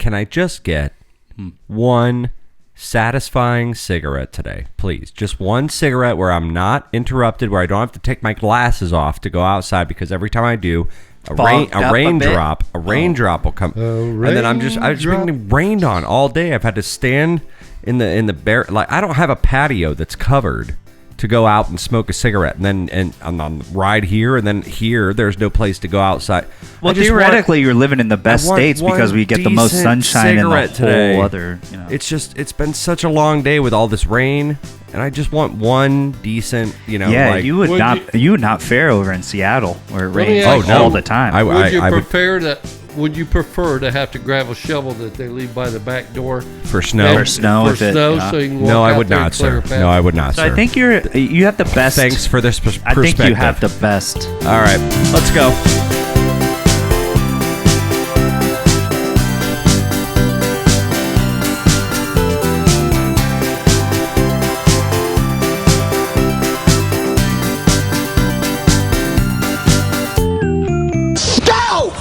can I just get one satisfying cigarette today, please? Just one cigarette where I'm not interrupted, where I don't have to take my glasses off to go outside, because every time I do, a raindrop will come, and then I've just been rained on all day. I've had to stand in the bare, like, I don't have a patio that's covered to go out and smoke a cigarette, and then on the ride here, and then here there's no place to go outside. Well, theoretically, you're living in the best states because we get the most sunshine in the today. whole other. It's been such a long day with all this rain, and I just want one decent. Yeah, you would not fare over in Seattle where it rains all the time. Would you prefer to have to grab a shovel that they leave by the back door for snow? So you can walk I would not, sir. No, I would not, sir. I think you have the best. Thanks for this perspective. I think you have the best. All right, let's go.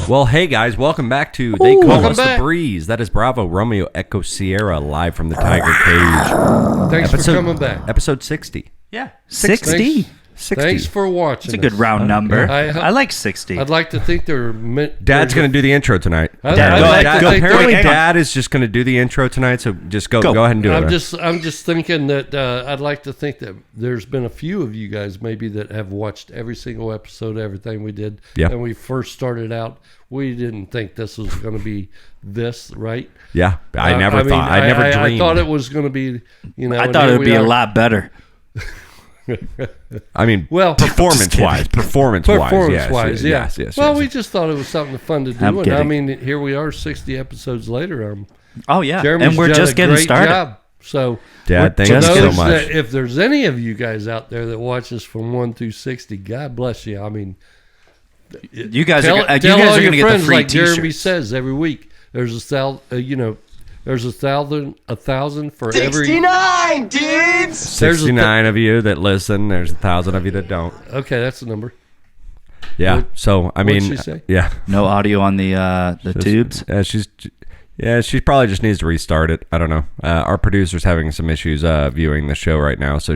Well, hey guys, welcome back to They Call Us the Breeze. That is Bravo Romeo Echo Sierra live from the Tiger Cage. Thanks for coming back. Episode 60. Yeah, 60. Thanks for watching. It's a good round number. I like 60. I'd like to think Dad's going to do the intro tonight. Apparently, Dad is just going to do the intro tonight. So just go ahead and do it. I'm just thinking that I'd like to think that there's been a few of you guys maybe that have watched every single episode, everything we did. Yep. And we first started out, we didn't think this was going to be this, right? Yeah, I never dreamed. I thought it was going to be, I thought it would be a lot better. I mean, well, performance-wise, yes. Well, we just thought it was something fun to do. And I mean, here we are, 60 episodes later. Jeremy's and we're just getting started. Job. So, Dad, thank you so much. If there's any of you guys out there that watches from 1 through 60, God bless you. I mean, you guys are going to get the free like t-shirts. Jeremy says every week. There's there's a thousand for 69 every 69 dudes. 69 of you that listen. There's 1,000 of you that don't. Okay, that's the number. Yeah. So I mean, what'd she say? Yeah. No audio on the tubes. She probably just needs to restart it. I don't know. Our producer's having some issues viewing the show right now, so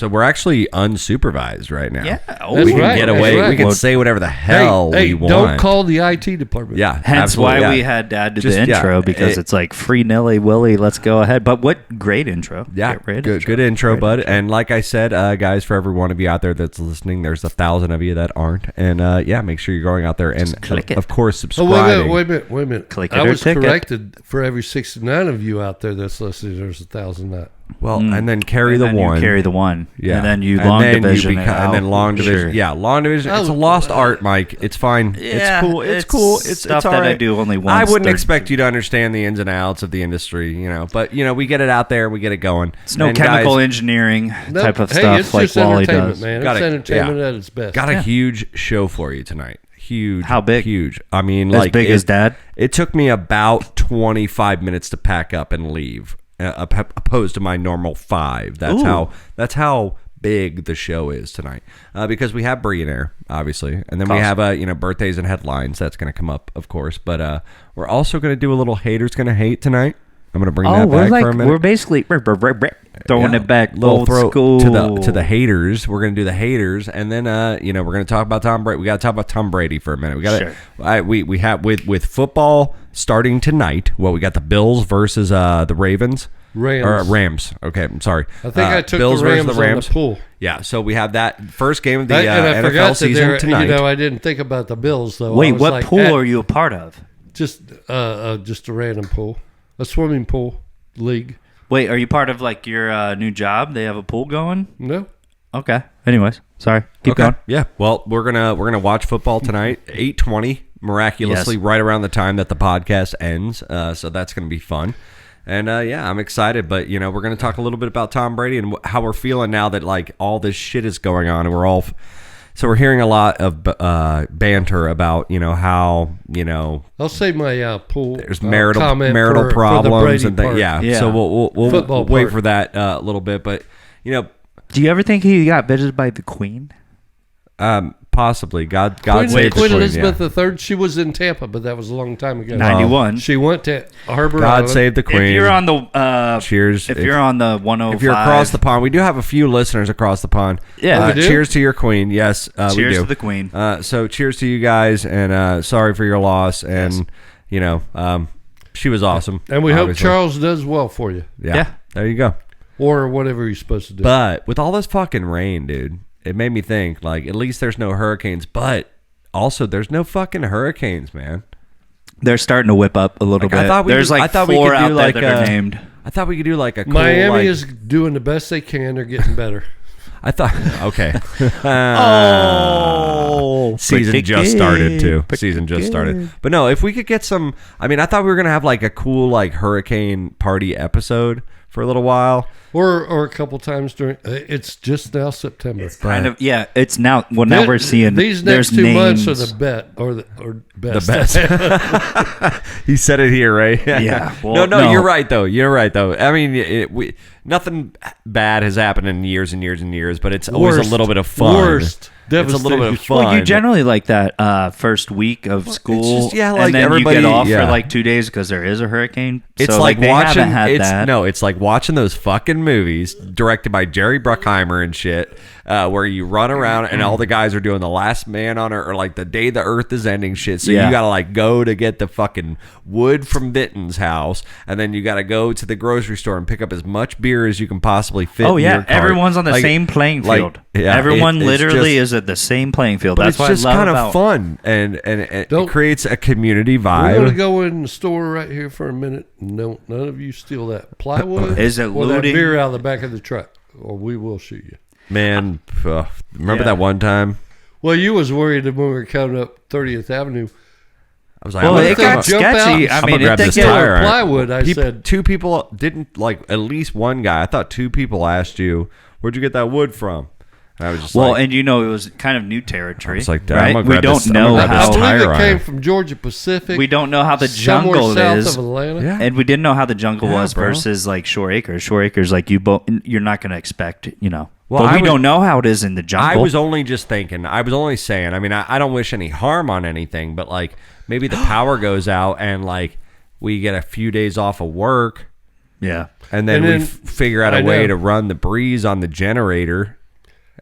we're actually unsupervised right now. Yeah, we can get away. Right. We can say whatever the hell we want. Don't call the IT department. Yeah, hence why we had Dad do the intro because it's like free Nilly Willy. Let's go ahead. But what great intro! Yeah, good intro, bud. And like I said, guys, for every one of you out there that's listening, there's 1,000 of you that aren't. And make sure you're going out there and of course subscribing. Wait a minute. Click it I or was ticket. corrected. For every 69 of you out there that's listening, there's 1,000 that. Well, and then carry the one. You carry the one. Yeah. And then you long division. And then long division. Sure. Yeah, long division. It's a lost art, Mike. It's fine. Yeah, it's cool. It's stuff all that right. I do only once. I wouldn't expect you to understand the ins and outs of the industry, but we get it out there, we get it going. It's no chemical engineering type of stuff it's like just Wally entertainment, does. Man. It's entertainment at its best. Got a huge show for you tonight. Huge. How big? Huge. I mean, as big as Dad? It took me about 25 minutes to pack up and leave, opposed to my normal 5. That's how big the show is tonight. Because we have Bre'llionaire, obviously, and then we have birthdays and headlines. That's going to come up, of course. But we're also going to do a little haters gonna hate tonight. I'm going to bring that back for a minute. We're basically throwing it back old school to the haters. We're going to do the haters, and then we're going to talk about Tom Brady. We got to talk about Tom Brady for a minute. We got we have with football starting tonight. Well, we got the Bills versus the Ravens. Rams. Okay, I'm sorry. I think I took Bills the Rams versus the Rams. On the pool. Yeah, so we have that first game of the and I NFL season tonight. I didn't think about the Bills though. Wait, what pool are you a part of? Just a random pool, a swimming pool league. Wait, are you part of like your new job? They have a pool going? No. Okay. Anyways, sorry. Keep going. Yeah. Well, we're gonna watch football tonight, 8:20, miraculously right around the time that the podcast ends. So that's gonna be fun. And I'm excited. But we're gonna talk a little bit about Tom Brady and how we're feeling now that like all this shit is going on, and we're all. So we're hearing a lot of banter about how I'll say my pool. There's marital problems and things. Yeah. So we'll wait for that a little bit, but Do you ever think he got bitches by the Queen? possibly. God Queen, save the Queen Queen. Elizabeth III. She was in Tampa, but that was a long time ago. 91. She went to Harbor God Island. save the Queen. If you're on the cheers. If you're on the 105, if you're across the pond, we do have a few listeners across the pond. Yeah. We do? Cheers to your Queen. Yes, we do. cheers to the Queen. So cheers to you guys, and sorry for your loss. And she was awesome. And we obviously. hope Charles does well for you. Yeah, there you go. Or whatever he's supposed to do. But with all this fucking rain, dude, it made me think, like, at least there's no hurricanes, but also there's no fucking hurricanes, man. They're starting to whip up a little bit. There's we 4 could out do there like that are named. I thought we could do like a cool, Miami is doing the best they can. They're getting better. I thought, okay. Oh, season just started too. Season just started. But no, if we could get some, I mean, I thought we were going to have like a cool like hurricane party episode for a little while. Or a couple times during, it's just now September. Kind of, yeah. It's now. Well, now we're seeing these there's next 2 months names. are the best. The best. He said it here, right? Yeah. Well, no, you're right though. You're right though. I mean, nothing bad has happened in years and years and years, but it's always a little bit of fun. Worst. It's a little bit of fun. Well, you generally like that first week of school, just, yeah, like and then everybody, you get off yeah. for like 2 days because there is a hurricane. It's so, like they watching. haven't had that. No, it's like watching those fucking movies directed by Jerry Bruckheimer and shit, where you run around and all the guys are doing the last man on Earth, or like the day the Earth is ending shit. So Yeah. you gotta like go to get the fucking wood from Vinton's house, and then you gotta go to the grocery store and pick up as much beer as you can possibly fit. Oh in yeah, your cart. everyone's on the Like- same playing like, field. yeah, Everyone it's literally just- is at the same playing field. But That's it's what just I love kind of about fun, and it Don't- creates a community We're going to vibe. go in the store right here for a minute. No, none of you steal that plywood Is it or that looting? beer out of the back of the truck, or we will shoot you. Man, remember Yeah. that one time? Well, you was worried when we were coming up 30th Avenue. I was like, Well, I'm it gonna got jump sketchy. out. I mean, grab it this did get tire. Plywood, I said. 2 people didn't, like, at least one guy. I thought 2 people asked you, where'd you get that wood from? And I was just well, like, and you know it was kind of new territory. It's like, right? I'm gonna We grab don't this- I'm know gonna grab I this how. tire believe it came iron. from Georgia Pacific. We don't know how the somewhere jungle south is. of Atlanta. Yeah. And we didn't know how the jungle Yeah, was bro. versus like Shore Acres. Shore Acres, like you're not going to expect, Well, but I we was- don't know how it is in the jungle. I was only just thinking. I was only saying. I mean, I don't wish any harm on anything, but like maybe the power goes out and like we get a few days off of work, yeah. and then we figure out a I way know. to run the breeze on the generator,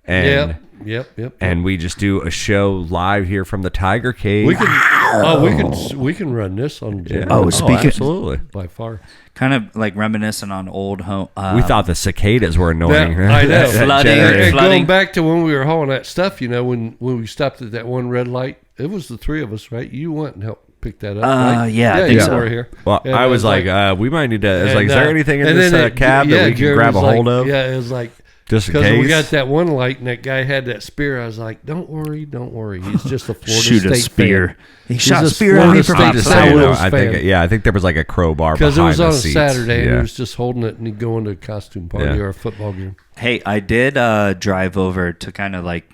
and Yep. and we just do a show live here from the Tiger Cage. We can run this on the Yeah. generator speaking- absolutely. by far. Kind of like reminiscent on old home. We thought the cicadas were annoying. I know. That Flooding. generator. And Flooding. going back to when we were hauling that stuff, when we stopped at that one red light, it was the 3 of us, right? You went and helped pick that up, right? yeah, I think you so. were here. Well, And I was like, we might need to. It's like, is there anything in this cab that we can Jared grab a was hold like- of? Yeah, it was like, Just in because case. we got that one light and that guy had that spear. I was like, don't worry. He's just a Florida shoot State a spear. fan. He He's shot a a spear at Florida me from State I'm just fan. saying, though, Willis I fan. think, I think there was like a crowbar Because behind it was the on a seats. Saturday and Yeah. he was just holding it and he'd go into a costume party Yeah. or a football game. Hey, I did drive over to kind of like,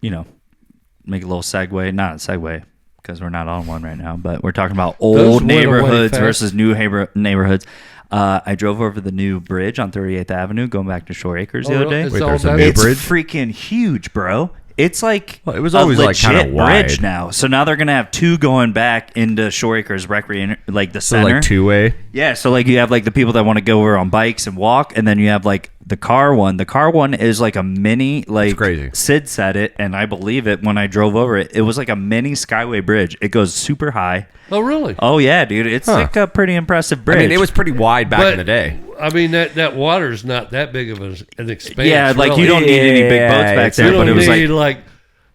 make a little segue. Not a segue because we're not on one right now, but we're talking about Those old went away neighborhoods fast. versus new neighborhoods. I drove over the new bridge on 38th Avenue, going back to Shore Acres the Oh, other really? day. It's Wait, all there's a done? new It's bridge? freaking huge, bro. It's like Well, it was always, a like, kinda legit bridge wide. now. So now they're gonna have 2 going back into Shore Acres Recreation, like the So center. like 2-way. Yeah, so like you have like the people that want to go over on bikes and walk, and then you have like the car one. The car one is like a mini, like crazy. Sid said it, and I believe it when I drove over it. It was like a mini Skyway bridge. It goes super high. Oh, really? Oh yeah, dude, it's like a pretty impressive bridge. I mean, it was pretty wide back But, in the day. I mean, that water's not that big of an expanse. yeah, like really. you don't need any big boats back it's- there, You but don't it was need, like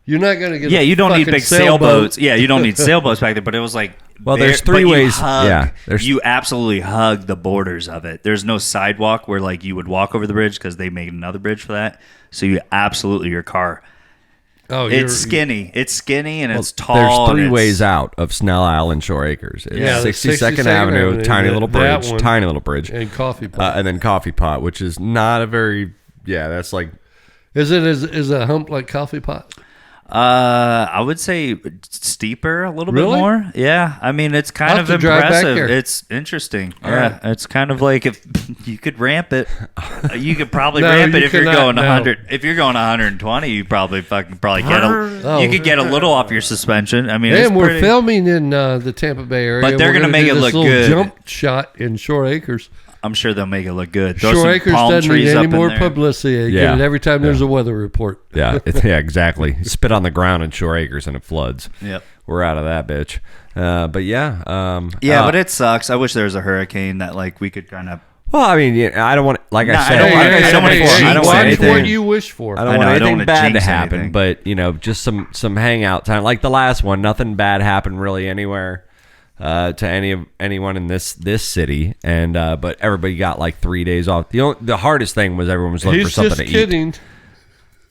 you're not going to get yeah, you don't need fucking big sailboat. sailboats. Yeah, you don't need sailboats back there, but it was like Well, there's but 3 you ways. hug- Yeah, you absolutely hug the borders of it. There's no sidewalk where like you would walk over the bridge because they made another bridge for that. So you absolutely your car. Oh, It's skinny. It's skinny and it's tall. There's and 3 it's- ways out of Snell Island Shore Acres. It's Yeah, the 62nd 62nd Avenue, Avenue, tiny that- little that bridge, one. tiny little bridge, and coffee pot. and then Coffee Pot, which is not a very. Yeah, that's like. Is a hump like coffee pot? I would say steeper a little bit Really? more. Yeah, I mean it's kind I'll of have to drive back impressive. there. It's interesting. Yeah, right. it's kind of like if you could ramp it, you could probably No, ramp it you if you're cannot, going no. 100. If you're going 120, you probably get a. Oh. You could get a little off your suspension. I mean, it's And we're pretty, filming in the Tampa Bay area. But they're We're gonna make do it this look little good. Jump shot in Shore Acres. I'm sure they'll make it look good. Throw Shore some Acres palm doesn't trees need any up in more there. publicity. They Yeah. get it every time there's a weather report. Yeah, yeah, exactly. Spit on the ground in Shore Acres and it floods. Yep. We're out of that bitch. But yeah. But it sucks. I wish there was a hurricane that like we could kind of. Well, I mean, yeah, I don't want, like Nah, I said, I don't like want- I I said don't wanna before, jinx I don't want watch anything. what you wish for. I don't I want know, I don't anything wanna bad to jinx happen, anything. but just some hangout time, like the last one. Nothing bad happened really anywhere to anyone in this city, and but everybody got like 3 days off. The hardest thing was everyone was looking for He's something just to kidding. eat.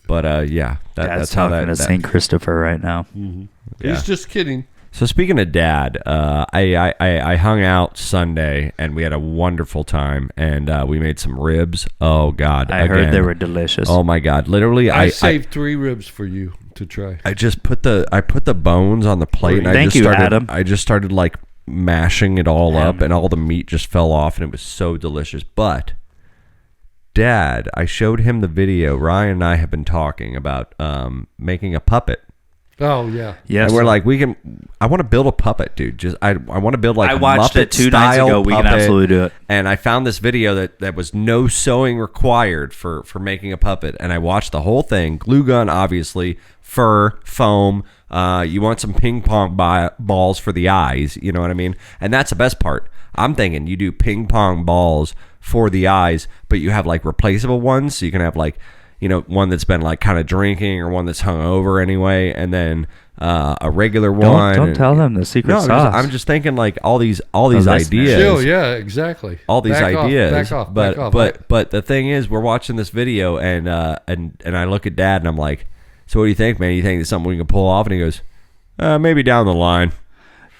But yeah, that's how talking to that. St. Christopher right now. Yeah. He's just kidding. So speaking of Dad, I hung out Sunday and we had a wonderful time, and we made some ribs. Oh God, I heard they were delicious. Oh my God, literally, I saved 3 ribs for you to try. I just put the bones on the plate. And Thank you, Adam. I just started like mashing it all up, and all the meat just fell off, and it was so delicious. But Dad, I showed him the video. Ryan and I have been talking about making a puppet. Oh yeah. Yes. And we're like, I want to build a puppet, dude. I want to build like I a watched it 2 nights Muppet-style ago. We can puppet. absolutely do it. And I found this video that was no sewing required for making a puppet. And I watched the whole thing. Glue gun, obviously. Fur, foam. You want some ping pong balls for the eyes. You know what I mean? And that's the best part. I'm thinking you do ping pong balls for the eyes, but you have like replaceable ones. So you can have like, one that's been like kind of drinking, or one that's hung over anyway, and then a regular one. Don't tell them the secret sauce. I'm just thinking like all these ideas. Chill, yeah, exactly. All these ideas. Back off. But the thing is, we're watching this video, and I look at Dad and I'm like, so what do you think, man? You think it's something we can pull off? And he goes, maybe down the line.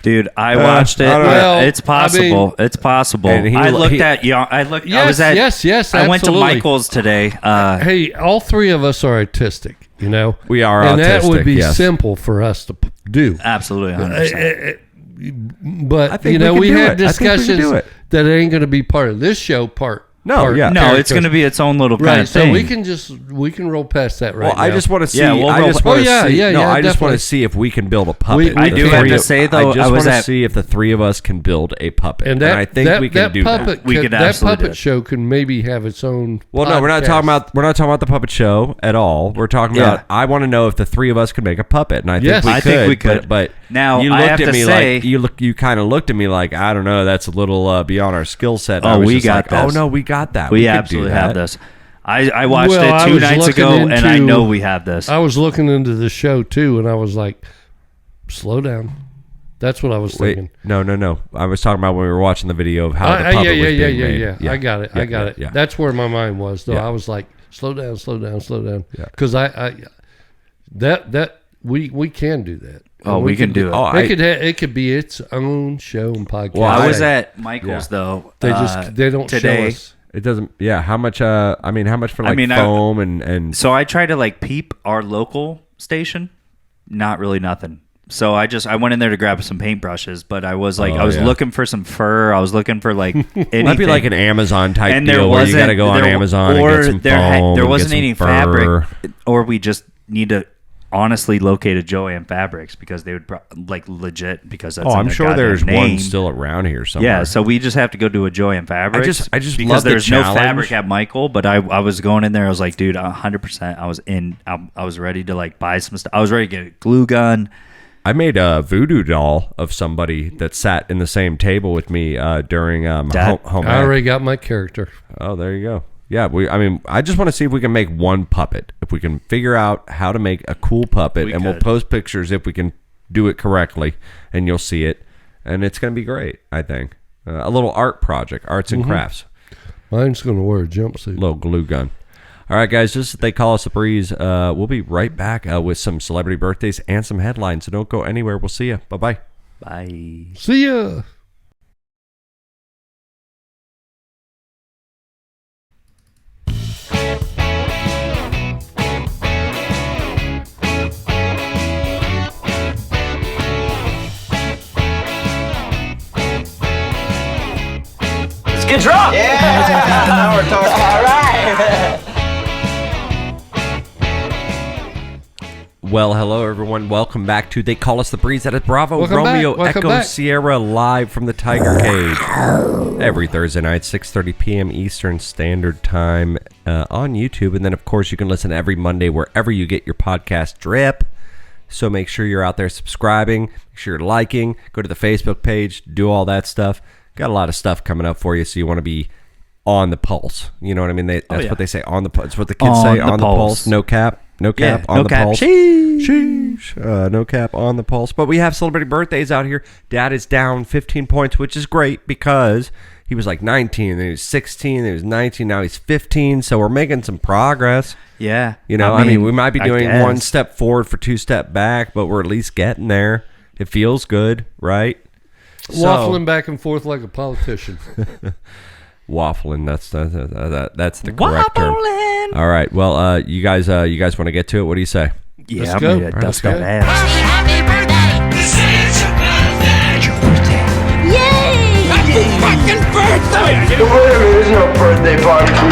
Dude, I watched it. Well, It's possible. It's possible. And I looked at. I was at. Yes. I went to absolutely. Michael's today. Hey, all 3 of us are artistic. We are and autistic, that would be yes. simple for us to do. Absolutely, 100%. But I think we can we do had it. I think we can discussions do it. that ain't going to be part of this show. No, yeah. No, it's going to be its own little kind Right, of so thing. we can roll past that right Well, now. I just want to see. Yeah, we'll I roll- just Oh, want to yeah, see. yeah, no, yeah, I just want definitely. to see if we can build a puppet. I The do have three to of- say, though, I just I was want to at- see if the 3 of us can build a puppet, and that I think we can do puppet that. We could that absolutely do puppet it. show can maybe have its own. Well, no, we're not talking about the puppet show at all. We're talking Yeah. about. I want to know if the 3 of us could make a puppet, and I think Yes. we I could. think we could. But Now, you I looked have at to me say- like you kind of looked at me like, I don't know, that's a little beyond our skill set. And Oh, I was we just got like, oh this. no, we got that. We could do absolutely that. have this. I watched Well, I it 2 was nights looking ago, and I into- know we have this. I was looking into the show too, and I was like, "Slow down." That's what I was Wait, thinking. no. I was talking about when we were watching the video of how the puppet was being made. Yeah. I got it. Yeah. That's where my mind was, though. Yeah. I was like, "Slow down." Yeah. Because we can do that. Oh, And we can do it. Oh, It could be its own show and podcast. Well, I was I- at Michael's though. they don't today. show us. It doesn't. Yeah. How much? How much for like foam and So I tried to like peep our local station. Not really nothing. So I went in there to grab some paintbrushes, but I was like, Oh, I was yeah. looking for some fur. I was looking for like anything. might be like an Amazon type and deal there where wasn't. you got to go on Amazon and get some foam. There and wasn't get some any fur. fabric, or we just need to honestly locate a Joann Fabrics because they would like legit because that's Oh, in I'm their sure goddamn there's name. one still around here somewhere. Yeah, so we just have to go to a Joann Fabrics. I just because love the there's no challenge. fabric at Michael, but I was going in there. I was like, dude, 100%. I was in. I was ready to like buy some stuff. I was ready to get a glue gun. I made a voodoo doll of somebody that sat in the same table with me during Dad, home I ec. already got my character. Oh, there you go. Yeah, I just want to see if we can make one puppet. If we can figure out how to make a cool puppet, We and we'll could. post pictures if we can do it correctly, and you'll see it, and it's going to be great. I think a little art project, arts and crafts, Mine's going to wear a jumpsuit. little glue gun. All right, guys, just they call us a breeze. We'll be right back with some celebrity birthdays and some headlines. So don't go anywhere. We'll see you. Bye-bye. Bye. See ya. get drunk. Yeah, now we're talking. All right. Well, hello everyone. Welcome back to They Call Us the Breeze. That is Bravo Welcome Romeo back. Echo Back. Sierra live from the Tiger Cage every Thursday night, 6:30 p.m. Eastern Standard Time on YouTube, and then of course you can listen every Monday wherever you get your podcast drip. So make sure you're out there subscribing. Make sure you're liking. Go to the Facebook page. Do all that stuff. Got a lot of stuff coming up for you, so you want to be on the pulse. You know what I mean? That's what they say. On the pulse. That's what the kids say. On the pulse. No cap. No cap on the pulse. Sheesh. No cap on the pulse. But we have celebrity birthdays out here. Dad is down 15 points, which is great because he was like 19, then he was 16, then he was 19, now he's 15. So we're making some progress. Yeah. You know, I mean we might be doing one step forward for two step back, but we're at least getting there. It feels good, right? Waffling back and forth like a politician. Waffling. That's the correct term. All right. Well, you guys want to get to it? What do you say? Yeah, Let's I'm go. ready to All right, dust let's that go. ass. Happy birthday! It's your birthday! It's your birthday! Yay! Happy fucking birthday! There is no birthday party for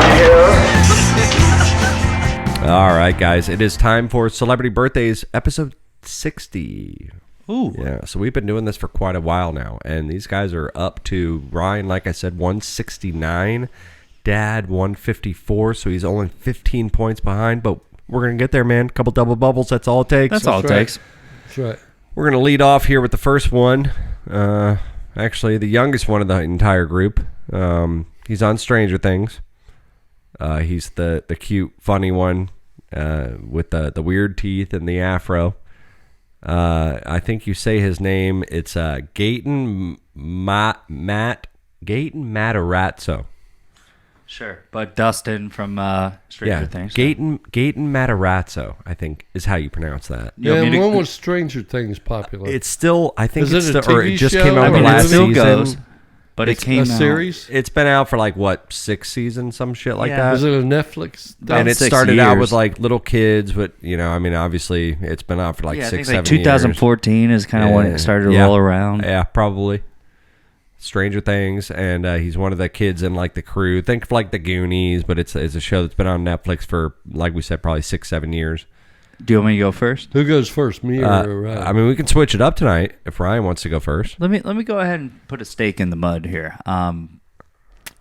you. All right, guys. It is time for Celebrity Birthdays, episode 60. Ooh. Yeah. So we've been doing this for quite a while now, and these guys are up to Ryan, like I said, 169. Dad 154. So he's only 15 points behind, but we're gonna get there, man. Couple double bubbles. That's all it takes. That's all it right. takes. That's right. We're going to lead off here with the first one. Actually, the youngest one of the entire group. He's on Stranger Things. He's the cute, funny one with the weird teeth and the afro. I think you say his name. It's Gaten Matarazzo. Sure. But Dustin from Stranger Things. Gaten Matarazzo, I think, is how you pronounce that. You want Yeah, me to- when was Stranger Things popular? It's still, I think Is it's it a still, or TV it just show came out or the a last movie? season. It still goes, but It's it came a out. series. It's been out for like what, 6 seasons, some shit like Yeah. that. Is it a Netflix? About And it 6 started out years. with like little kids, but you know, I mean, obviously, it's been out for like Yeah, I 6, think 7 like 2014 is kind of when it started to Yeah. roll around. Yeah, probably. Stranger Things, and he's one of the kids in like the crew. Think of like the Goonies, but it's a show that's been on Netflix for, like we said, probably 6, 7 years. Do you want me to go first? Who goes first, me or Ryan? I mean, we can switch it up tonight if Ryan wants to go first. Let me go ahead and put a stake in the mud here. I'm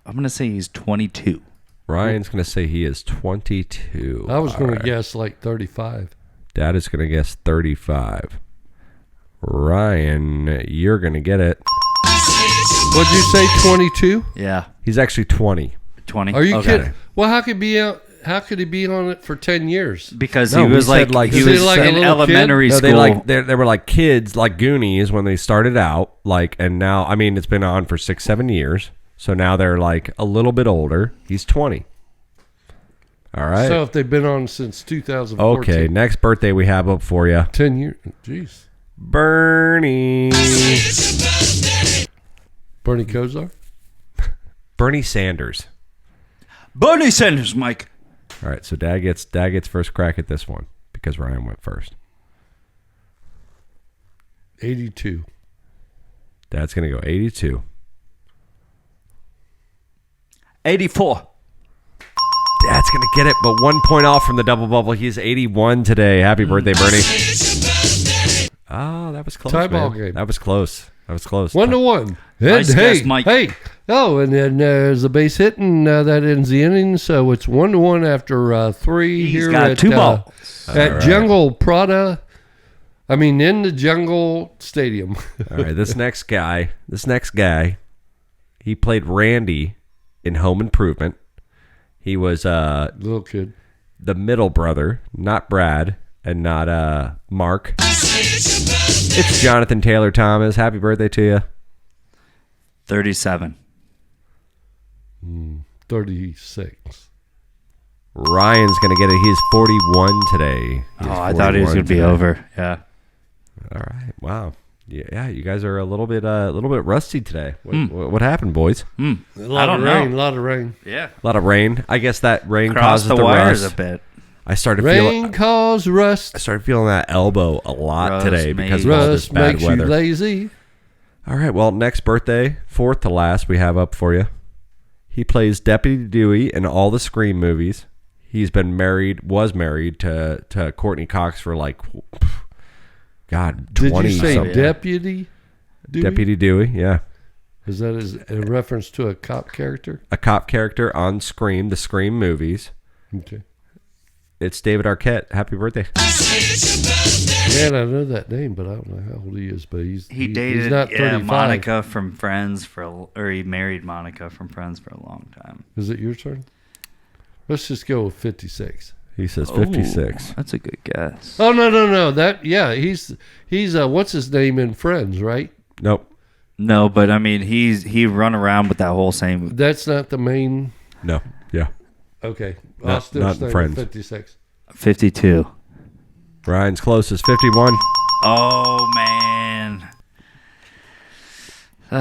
gonna say he's 22. Ryan's going to say he is 22. I was going All to right. guess like 35. Dad is going to guess 35. Ryan, you're going to get it. What'd you say? 22? Yeah, He's actually 20. 20. Are you Okay. kidding? Well, how could be out? How could he be on it for 10 years? Because No, he we was said, like he Is he was like a in little elementary No, school. they were like kids, like Goonies when they started out, like, and now, I mean, it's been on for 6, 7 years. So now they're like a little bit older. He's 20. All right. So if they've been on since 2014. Okay. Next birthday we have up for you, 10 years. Jeez. Bernie. Bernie Kosar? Bernie Sanders. Bernie Sanders, Mike. All right. So Dad gets first crack at this one because Ryan went first. 82. Dad's gonna go 82. 84. Dad's gonna get it, but 1 point off from the double bubble. He's 81 today. Happy birthday, Bernie. Oh, that was close. Tie ball man. game. That was close. 1-1. Nice And guess, hey, Mike. hey. Oh, and then there's a base hit, and that ends the inning. So it's 1-1 after 3 He's here got at 2 balls. at right. Jungle Prada. I mean, in the Jungle Stadium. All right, this next guy, he played Randy in Home Improvement. He was Little kid. the middle brother, not Brad and not Mark. It's Jonathan Taylor Thomas. Happy birthday to you. 37. 36. Ryan's gonna get it. He's 41 today. He's I thought he was 41 gonna be today. over. Yeah. All right. Wow. Yeah, you guys are a little bit rusty today. What happened, boys? A lot don't of know. rain. A lot of rain. Yeah. A lot of rain. I guess that rain Cross causes the the wires rust. a bit. I started Rain feeling. cause rust. I started feeling that elbow a lot Rust today because of makes- all this Rust bad makes weather. you lazy. All right. Well, next birthday, fourth to last, we have up for you. He plays Deputy Dewey in all the Scream movies. He's been was married to Courtney Cox for like, God, 20 Did you say something. Deputy Dewey? Deputy Dewey, yeah. Is that a reference to a cop character? A cop character on Scream, the Scream movies. Okay. It's David Arquette. Happy birthday. Man, I know that name, but I don't know how old he is. But He dated he's not 35. Monica from Friends or he married Monica from Friends for a long time. Is it your turn? Let's just go with 56. He says 56. Ooh, that's a good guess. Oh no! He's what's his name in Friends, right? Nope. No, but I mean he run around with that whole same. That's not the main. No. Yeah. Okay, Not- I'll still not stay with Friends. 56. 52. Ryan's closest, 51. Oh man. You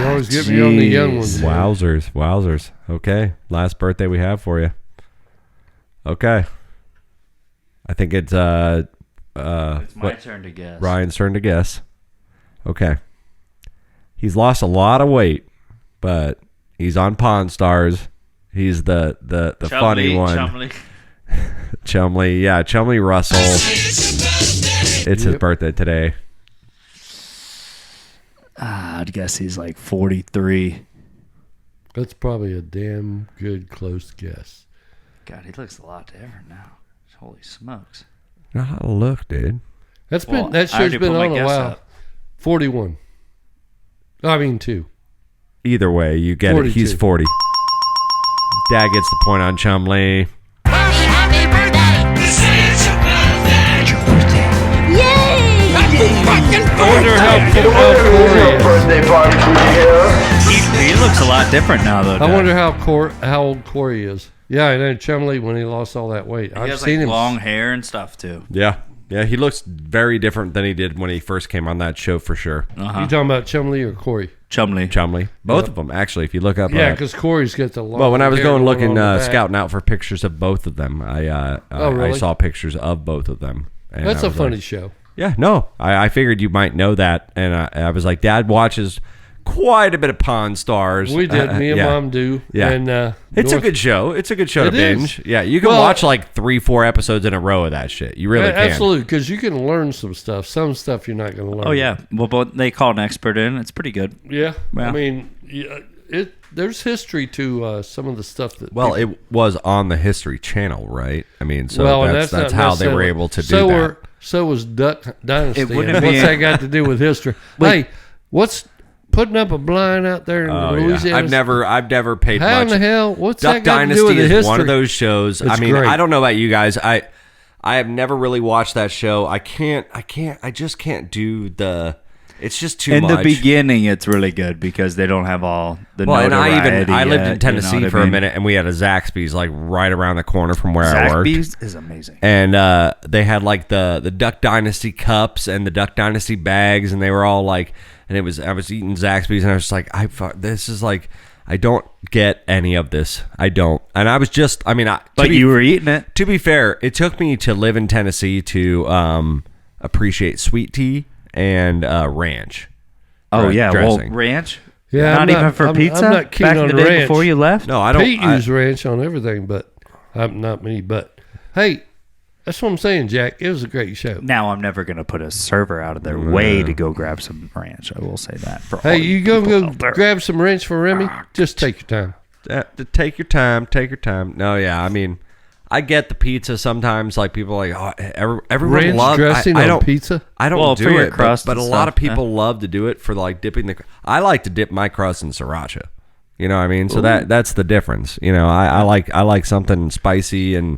always get me on the young ones. Wowzers. Okay. Last birthday we have for you. Okay. I think it's It's my turn to guess. Ryan's turn to guess. Okay. He's lost a lot of weight, but he's on Pawn Stars. He's the funny one. Chumley. Yeah, Chumley Russell. It's his birthday today. I'd guess he's like 43. That's probably a damn good close guess. God, he looks a lot different now. Holy smokes. Not how to look, dude. That I show's already been put my on a guess while. up. 41. I mean 2. Either way, you get 42. it. He's 40. Dad gets the point on Chumley. Happy birthday! This is your birthday! It's your birthday! Yay! Happy fucking birthday! I wonder how Corey is. Birthday party for you here. He looks a lot different now, though. I wonder how old Corey is. Yeah, I know Chumley when he lost all that weight. He I've has seen like him. long hair and stuff too. Yeah. Yeah, he looks very different than he did when he first came on that show for sure. You talking about Chumley or Corey? Chumley. Chumley. Both of them, actually, if you look up. Yeah, because Corey's got the long. Well, when I was hair going looking, on the back. scouting out for pictures of both of them, I really? saw pictures of both of them. And That's I a was funny like, show. yeah, no, I figured you might know that, and I was like, Dad watches quite a bit of Pawn Stars. We did. Me and yeah. Mom do. Yeah. And It's a good show. It's a good show It to is. binge. Yeah, you can Well, watch like 3-4 episodes in a row of that shit. You really can. Absolutely, because you can learn some stuff. Some stuff you're not going to learn. Oh yeah. Well, but they call an expert in. It's pretty good. Yeah. Yeah. I mean, there's history to some of the stuff that. Well, people, it was on the History Channel, right? I mean, so and that's not how they were necessarily- able to do that. So was Duck Dynasty. It wouldn't And be- what's that got to do with history? Hey, what's putting up a blind out there in Oh, yeah. Louisiana? I've never paid How much. in the hell? What's Duck that got to do with Dynasty the is history? one of those shows. I It's mean, great. I don't know about you guys. I have never really watched that show. I just can't do the. It's just too In much. the beginning, it's really good because they don't have all the Well, and notoriety I lived yet, in Tennessee you know what for I a mean? minute, and we had a Zaxby's like right around the corner from where I worked. Zaxby's is amazing. And they had like the Duck Dynasty cups and the Duck Dynasty bags, and they were all like, and I was eating Zaxby's, and I was just like, this is like, I don't get any of this. I don't. And I was just, I mean, But you were eating it. to be fair, it took me to live in Tennessee to appreciate sweet tea and ranch. Oh yeah, dressing. well, ranch. Yeah, not I'm even not- for I'm pizza. not keen Back on in the day ranch. before you left. No, I don't. Pete I- used ranch on everything, but not me. But hey, that's what I'm saying, Jack. It was a great show. Now I'm never gonna put a server out of their way to go grab some ranch. I will say that. For all Hey, you go people out there. grab some ranch for Remy. Just take your time. to take your time. Take your time. No, yeah. I mean, I get the pizza sometimes. Like people are like, oh, everyone Ranch loves. dressing I on don't. pizza. I don't Well, do for your it, crust but a and lot of stuff, people love to do it for like dipping the. I like to dip my crust in sriracha. You know what I mean? So that's the difference. You know, I like something spicy and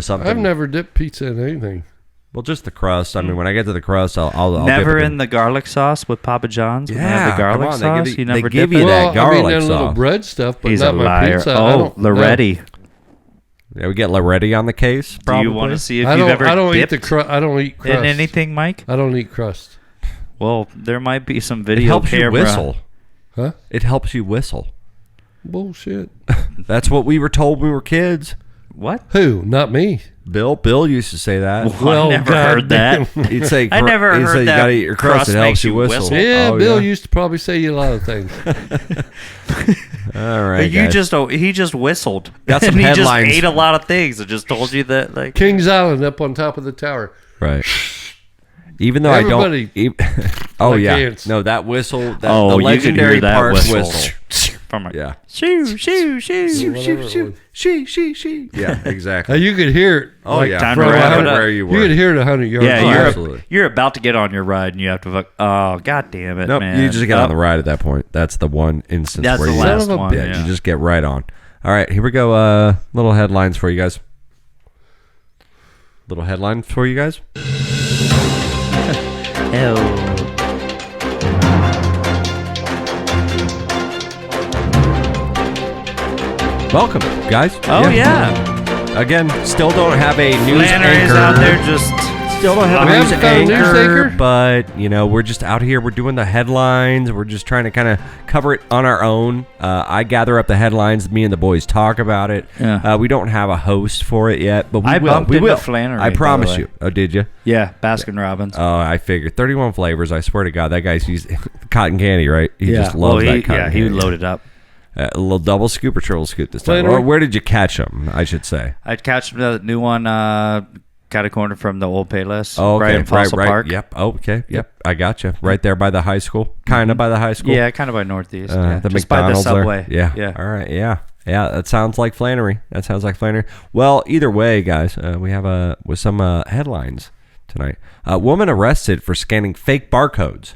something. I've never dipped pizza in anything. Well, just the crust. I mean, when I get to the crust, I'll Never dip it in the garlic sauce with Papa John's. When they have Yeah, the garlic come on, sauce. they give you- You never they give dip you it? that Well, I garlic mean, that little sauce. bread stuff, but He's not a my liar. pizza. I Oh, don't- Loretti. Yeah, we get Loretti on the case. Do you want probably. to see if I you've don't. ever I don't eat dipped the crust. I don't eat crust. in anything, Mike? I don't eat crust. Well, there might be some It video helps camera. you whistle. Huh? It helps you whistle. Bullshit. That's what we were told when we were kids. What? Who? Not me. Bill used to say that. I never heard that. He'd say, I never he'd heard say, you that gotta eat your crust. crust It helps makes you you whistle. whistle. Yeah, Oh, Bill used to probably say a lot of things. All right, You guys. he just whistled. Got some and he headlines. just ate a lot of things and just told you that like Kings Island up on top of the tower. Right. Even though Everybody- I don't. Oh like yeah. ants. No, that whistle. That, oh the you could legendary hear that park whistle. From a, Yeah. shoo shoo shoo. Whatever it was. She. Yeah, exactly. You could hear it. Oh yeah. time to From wrap it up. where you were. You could hear it 100 yards. Yeah, Oh, away. absolutely. you're about to get on your ride and you have to fuck. Oh god damn it, Nope. man! You just get on the ride at that point. That's the one instance That's where the you. last Son of a one. Yeah, Yeah. you just get right on. All right, here we go. Little headlines for you guys. Little headline for you guys. Hell. Welcome, guys. Oh yeah. Again, still don't have a news Lanner is anchor. out there just. Still don't have We a news haven't found a news anchor, anchor? but we're just out here. We're doing the headlines. We're just trying to kind of cover it on our own. I gather up the headlines. Me and the boys talk about it. Yeah. We don't have a host for it yet, but we I will. bumped We into will. Flannery, I by the promise way. you. Oh, did you? Yeah, Baskin Robbins. Oh, I figured 31 flavors. I swear to God, that guy's used cotton candy, right? He just loves that cotton he candy. loaded up. A little double scoop or triple scoop this time. Flannery? Or where did you catch him? I should say. I'd catch the new one, cat a corner from the old Payless. Oh, okay. Right in Fossil Park. Yep. Oh, okay. Yep. I got you. Right there by the high school. Kind of by the high school. Yeah, kind of by Northeast. Yeah. The Just by the McDonald's subway. there. Yeah. Yeah. All right. Yeah. Yeah. That sounds like Flannery. Well, either way, guys, we have with some headlines tonight. Woman arrested for scanning fake barcodes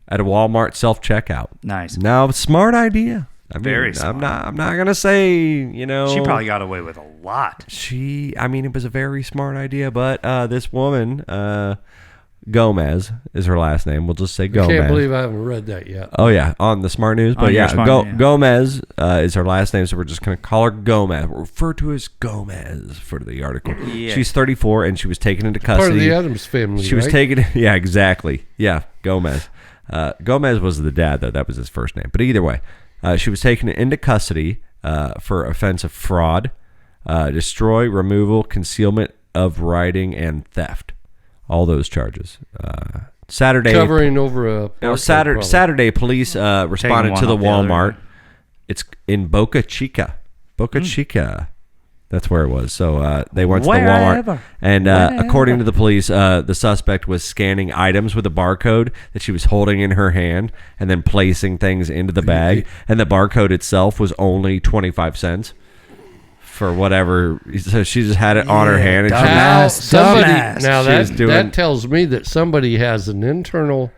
at a Walmart self-checkout. Nice. Now, smart idea. I mean, Very smart. I'm not gonna say She probably got away with a lot. it was a very smart idea, but this woman, Gomez is her last name. We'll just say I Gomez. can't believe I haven't read that yet. Oh yeah, on the Smart News. But On your yeah, Smart News, yeah. Gomez is her last name, so we're just gonna call her Gomez. We'll refer to her as Gomez for the article. Yeah. She's 34 and she was taken into custody. Part of the Addams family. She was right? taken. Yeah, exactly. Yeah, Gomez. Gomez was the dad though. That was his first name. But either way, she was taken into custody for offense of fraud, destroy, removal, concealment of writing, and theft. All those charges. Saturday. covering over a. No, barcode problem. Saturday, police responded one to the off the other, Walmart. right? It's in Boca Chica. Boca Chica. That's where it was. So they went to the Wherever. Walmart. And according to the police, the suspect was scanning items with a barcode that she was holding in her hand and then placing things into the bag. And the barcode itself was only 25 cents for whatever. So she just had it on her hand. And she Now, somebody, dumbass. now She was doing- that tells me that somebody has an internal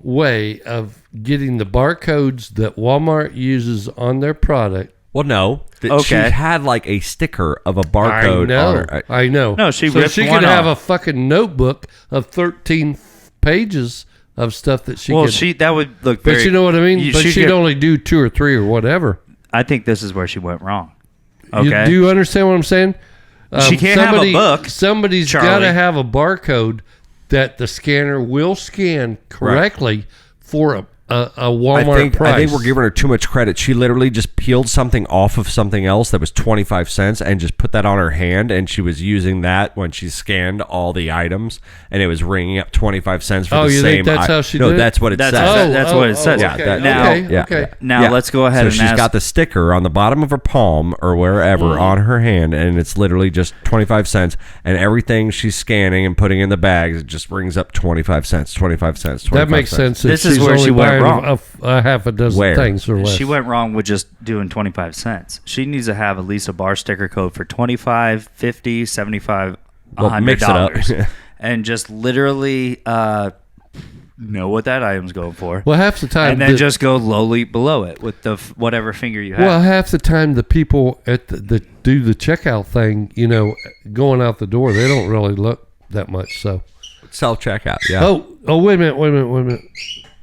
way of getting the barcodes that Walmart uses on their product. well, no. She Okay. had like a sticker of a barcode I know. on her. I know. No, she so ripped she one could have off. a fucking notebook of 13 pages of stuff that she Well, could. that would look But very. you know what I mean. But she'd get- only do 2 or 3 or whatever. I think this is where she went wrong. Okay. Do you understand what I'm saying? She can't have a book, Somebody's Charlie. got to have a barcode that the scanner will scan correctly for a Walmart price. I think we're giving her too much credit. She literally just peeled something off of something else that was 25 cents and just put that on her hand, and she was using that when she scanned all the items, and it was ringing up 25 cents for Oh, the you same. think that's how she no, did it? that's what it That's says. how- that's what it says. Yeah, Okay, that- now- okay, yeah, okay. yeah. Now, Yeah. let's go ahead So and she's ask. got the sticker on the bottom of her palm or wherever on her hand, and it's literally just 25 cents, and everything she's scanning and putting in the bags, it just rings up 25 cents, 25 cents, 25 That makes cents. sense. if This is she's where only she went buying wrong. A half a dozen Where? things or less. She went wrong with just doing 25 cents. She needs to have at least a bar sticker code for 25, 50, 75, Well, $100. mix it up. And just literally know what that item's going for. Well, half the time, and then just go lowly below it with the whatever finger you have. well, half the time the people at the do the checkout thing, going out the door, they don't really look that much. So, Self-checkout, yeah. oh, wait a minute.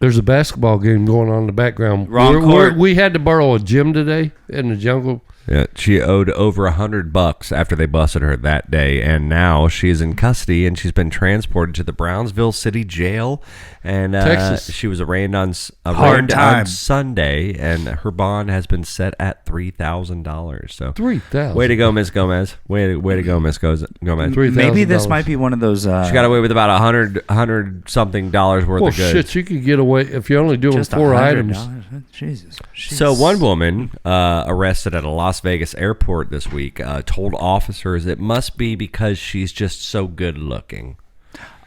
There's a basketball game going on in the background. Wrong court. We had to borrow a gym today in the jungle. Yeah, she owed over $100 after they busted her that day, and now she is in custody, and she's been transported to the Brownsville City Jail, and Texas. she was arraigned on time. Sunday, and her bond has been set at $3,000. So $3,000. way to go, Miss Gomez. Way to go, Miss Gomez. Maybe this might be one of those. She got away with about $100 something worth Well, of goods. shit, you could get away if you're only doing just 4 $100. items. Jesus. So one woman arrested at a Las Vegas airport this week told officers it must be because she's just so good looking.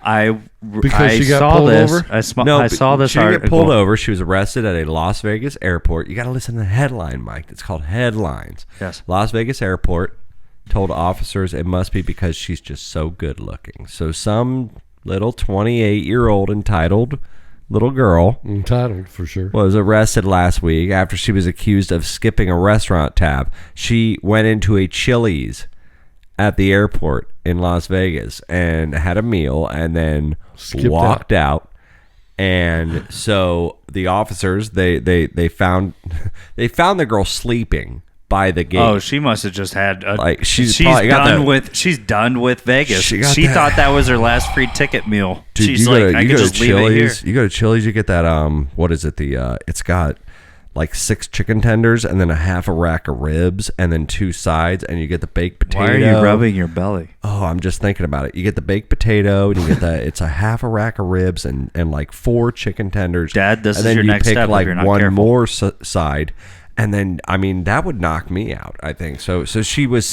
Because she got saw pulled this. over? I saw this she didn't get article. pulled over. She was arrested at a Las Vegas airport. You got to listen to the headline, Mike. It's called Headlines. Yes. Las Vegas airport told officers it must be because she's just so good looking. So some little 28-year-old entitled little girl Entitled, for sure. was arrested last week after she was accused of skipping a restaurant tab. She went into a Chili's at the airport in Las Vegas and had a meal and then walked out. And so the officers they found the girl sleeping by the gate. Oh, she must have just had she's done with Vegas. She She got that- thought that was her last free ticket meal. Dude, She's like, I could just leave it here. You go to Chili's, you get that what is it? It's got like 6 chicken tenders and then a half a rack of ribs and then 2 sides, and you get the baked potato. Why are you rubbing your belly? Oh, I'm just thinking about it. You get the baked potato and you get it's a half a rack of ribs and like 4 chicken tenders. Dad, this and is then your you next pick step if like you're not one careful. more side. And then, I mean, that would knock me out, I think. So she was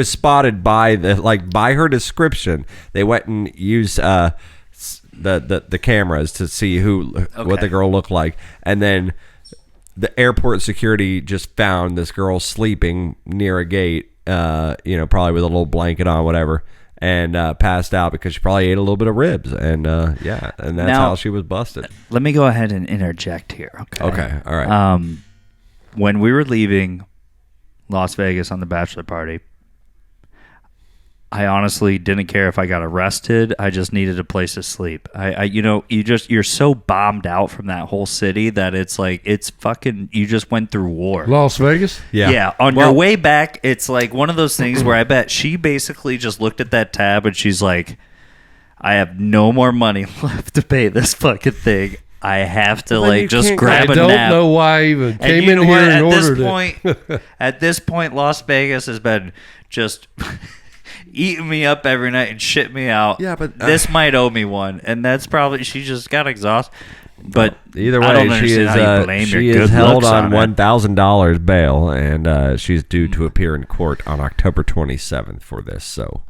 spotted by by her description. They went and used the cameras to see what the girl looked like, and then the airport security just found this girl sleeping near a gate, probably with a little blanket on, whatever, and passed out because she probably ate a little bit of ribs, and and that's Now, how she was busted. Let me go ahead and interject here. Okay, all right. When we were leaving Las Vegas on the bachelor party, I honestly didn't care if I got arrested. I just needed a place to sleep. You're so bombed out from that whole city that it's like you just went through war. Las Vegas? Yeah. On your way back, it's like one of those things where I bet she basically just looked at that tab and she's like, I have no more money left to pay this fucking thing. I have to just grab a nap. I don't know why I even came in here and ordered it. At this point, Las Vegas has been just eating me up every night and shit me out. Yeah, but this might owe me one, and that's probably she just got exhausted. But either I don't way, she understand how you blame your is good held looks on it. $1,000 bail, and she's due to appear in court on October 27th for this. So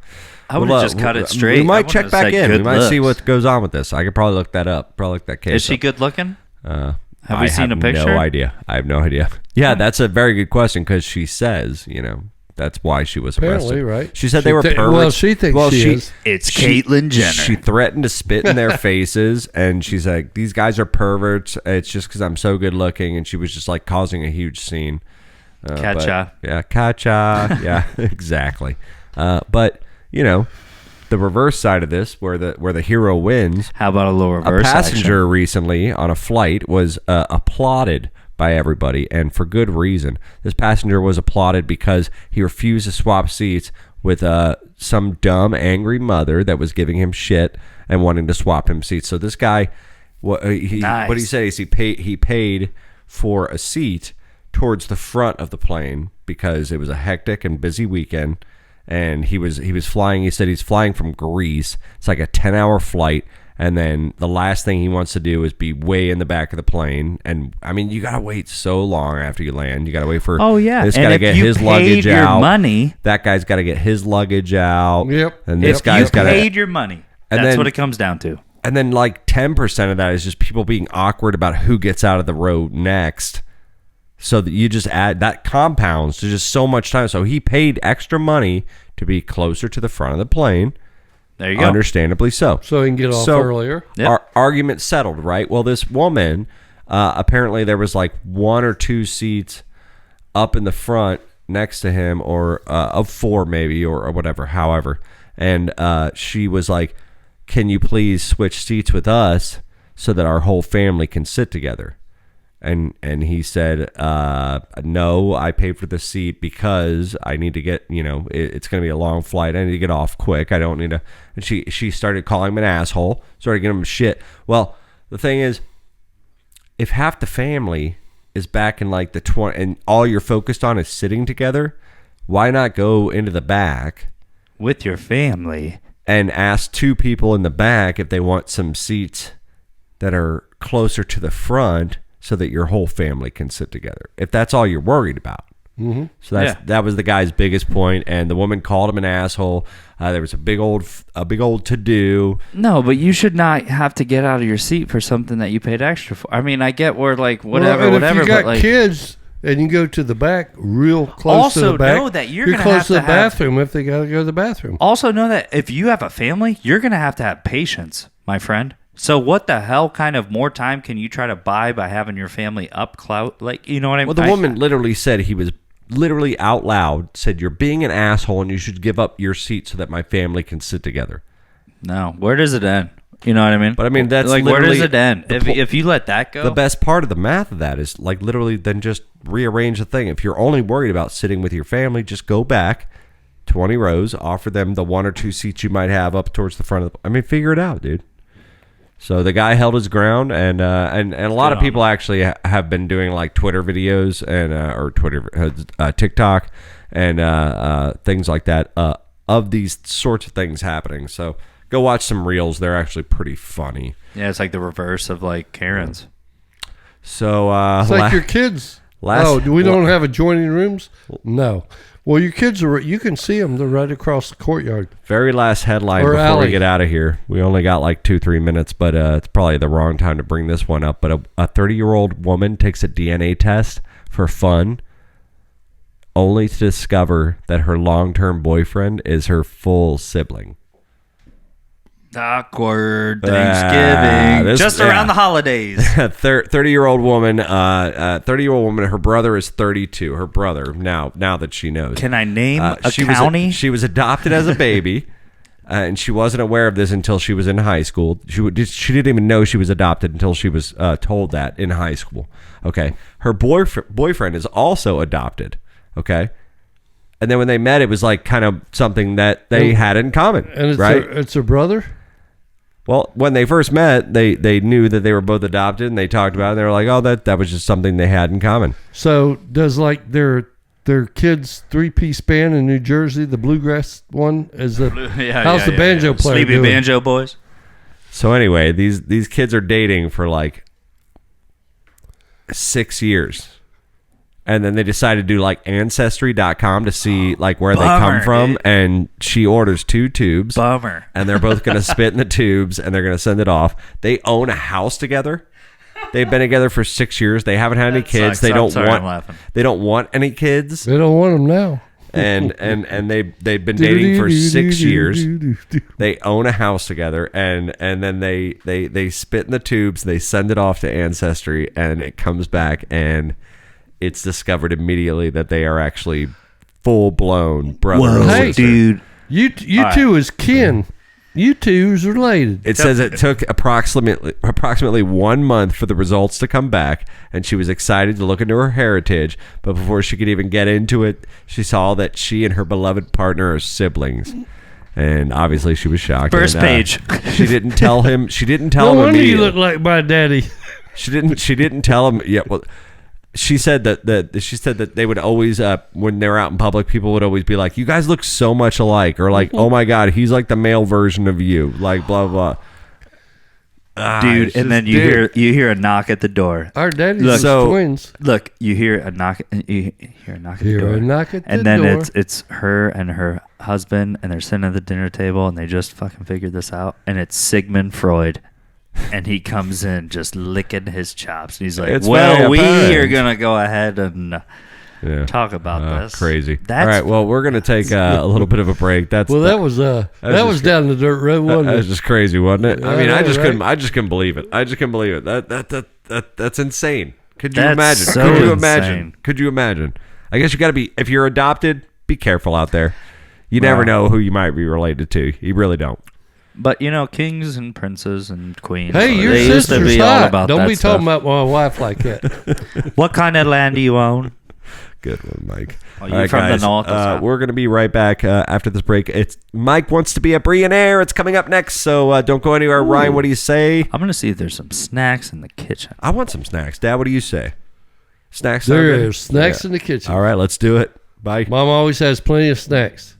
I would have just cut it straight. We I might wouldn't check have back said in. We good might see looks. what goes on with this. I could probably look that up. Probably look that case. Is she up. good looking? Have we seen a picture? No idea. I have no idea. Yeah, that's a very good question because she says, that's why she was Apparently, arrested. right? She said they were perverts. Well, she thinks she is. It's Caitlyn Jenner. She threatened to spit in their faces, and she's like, "These guys are perverts. It's just because I'm so good looking." And she was just like causing a huge scene. Catcha. Yeah, catcha. Yeah, exactly. But the reverse side of this, where the hero wins. How about a little reverse A passenger action? recently on a flight was applauded by everybody, and for good reason. This passenger was applauded because he refused to swap seats with some dumb, angry mother that was giving him shit and wanting to swap him seats. So this guy, what he said is he paid for a seat towards the front of the plane because it was a hectic and busy weekend. And he was flying. He said he's flying from Greece. It's like a 10-hour flight. And then the last thing he wants to do is be way in the back of the plane. And I mean, you gotta wait so long after you land. You gotta wait for this guy to get his luggage out. Money, that guy's got to get his luggage out. Yep. And this if guy's you got paid your money, and that's then- what it comes down to. And then like 10% of that is just people being awkward about who gets out of the row next. So that you just add that compounds to just so much time. So he paid extra money to be closer to the front of the plane. There you go. Understandably so. So he can get off earlier. Yep. Our argument settled, right? Well, this woman, apparently there was like 1 or 2 seats up in the front next to him, or of 4 maybe, or whatever, however. And she was like, can you please switch seats with us so that our whole family can sit together? And he said, no, I paid for the seat because I need to get, it's going to be a long flight. I need to get off quick. I don't need to. And she started calling him an asshole, started giving him shit. Well, the thing is, if half the family is back in like the 20 and all you're focused on is sitting together, why not go into the back with your family and ask two people in the back if they want some seats that are closer to the front so that your whole family can sit together, if that's all you're worried about. Mm-hmm. So that was the guy's biggest point, and the woman called him an asshole. There was a big old to do. No, but you should not have to get out of your seat for something that you paid extra for. I mean, I get where like whatever. If you got like, kids and you go to the back, real close to the back. Also know that you're gonna close have to the bathroom if they got to go to the bathroom. Also know that if you have a family, you're gonna have to have patience, my friend. So what the hell kind of more time can you try to buy by having your family up clout? Like, you know what I mean? Well, the woman literally said he was literally out loud said, "You're being an asshole and you should give up your seat so that my family can sit together." No, where does it end? You know what I mean? But I mean, that's like, where does it end? If you let that go, the best part of the math of that is like literally then just rearrange the thing. If you're only worried about sitting with your family, just go back 20 rows, offer them the one or two seats you might have up towards the front of the. I mean, figure it out, dude. So the guy held his ground, and a lot of people actually have been doing like Twitter videos and or Twitter, TikTok, and things like that of these sorts of things happening. So go watch some reels; they're actually pretty funny. Yeah, it's like the reverse of like Karen's. So it's like your kids. We don't have adjoining rooms? No. Well, your kids are. You can see them. They're right across the courtyard. Very last headline before we get out of here. We only got like 2-3 minutes, but it's probably the wrong time to bring this one up. But a 30-year-old woman takes a DNA test for fun, only to discover that her long-term boyfriend is her full sibling. Awkward Thanksgiving. Just around the holidays. 30-year-old woman. 30-year-old woman. Her brother is 32. Her brother. Now that she knows. Can I name a county? She was adopted as a baby, and she wasn't aware of this until she was in high school. She didn't even know she was adopted until she was told that in high school. Okay. Her boyfriend is also adopted. Okay. And then when they met, it was like kind of something that they had in common. And it's her brother? Well, when they first met, they knew that they were both adopted, and they talked about it. And they were like, "Oh, that was just something they had in common." So does like their kids' 3-piece band in New Jersey, the bluegrass one, how's the banjo player Sleepy doing? Banjo Boys? So anyway, these kids are dating for like 6 years. And then they decided to do like Ancestry.com to see like where they come from. Dude. And she orders 2 tubes. Bummer. And they're both going to spit in the tubes and they're going to send it off. They own a house together. They've been together for 6 years. They haven't had any kids. They don't want any kids. They don't want them now. And they've been dating for 6 years. They own a house together, and then they spit in the tubes. They send it off to Ancestry, and it comes back, and it's discovered immediately that they are actually full-blown brother and sister. Dude. You two is kin. You two is related. It says it took approximately 1 month for the results to come back, and she was excited to look into her heritage, but before she could even get into it, she saw that she and her beloved partner are siblings. And obviously she was shocked. First page. She didn't tell him. She didn't tell him immediately. No wonder you look like my daddy. She didn't tell him. Yeah, well, she said that they would always when they were out in public, people would always be like, "You guys look so much alike," or like, "Oh my God, he's like the male version of you," like blah blah. Dude, and then you hear a knock at the door. Our daddy's twins. Look, you hear a knock. You hear a knock at the door. And then it's her and her husband, and they're sitting at the dinner table, and they just fucking figured this out. And it's Sigmund Freud. And he comes in just licking his chops. And he's like, "Well, we are going to go ahead and talk about this." Crazy. All right, well, we're going to take a little bit of a break. That was down the dirt road, wasn't it? That was just crazy, wasn't it? I mean, I just couldn't believe it. That's insane. Could you imagine? Could you imagine? I guess you got to be, if you're adopted, be careful out there. You never know who you might be related to. You really don't. But kings and princes and queens. Hey, your they used to sister's be all hot. about Don't that be stuff. talking about my wife like that. What kind of land do you own? Good one, Mike. Oh, you from the north or south? We're going to be right back after this break. It's Mike Wants to Be a Bre'llionaire. It's coming up next, so don't go anywhere. Ooh. Ryan, what do you say? I'm going to see if there's some snacks in the kitchen. I want some snacks. Dad, what do you say? Snacks? There sound good? is snacks in the kitchen. All right, let's do it. Bye. Mom always has plenty of snacks.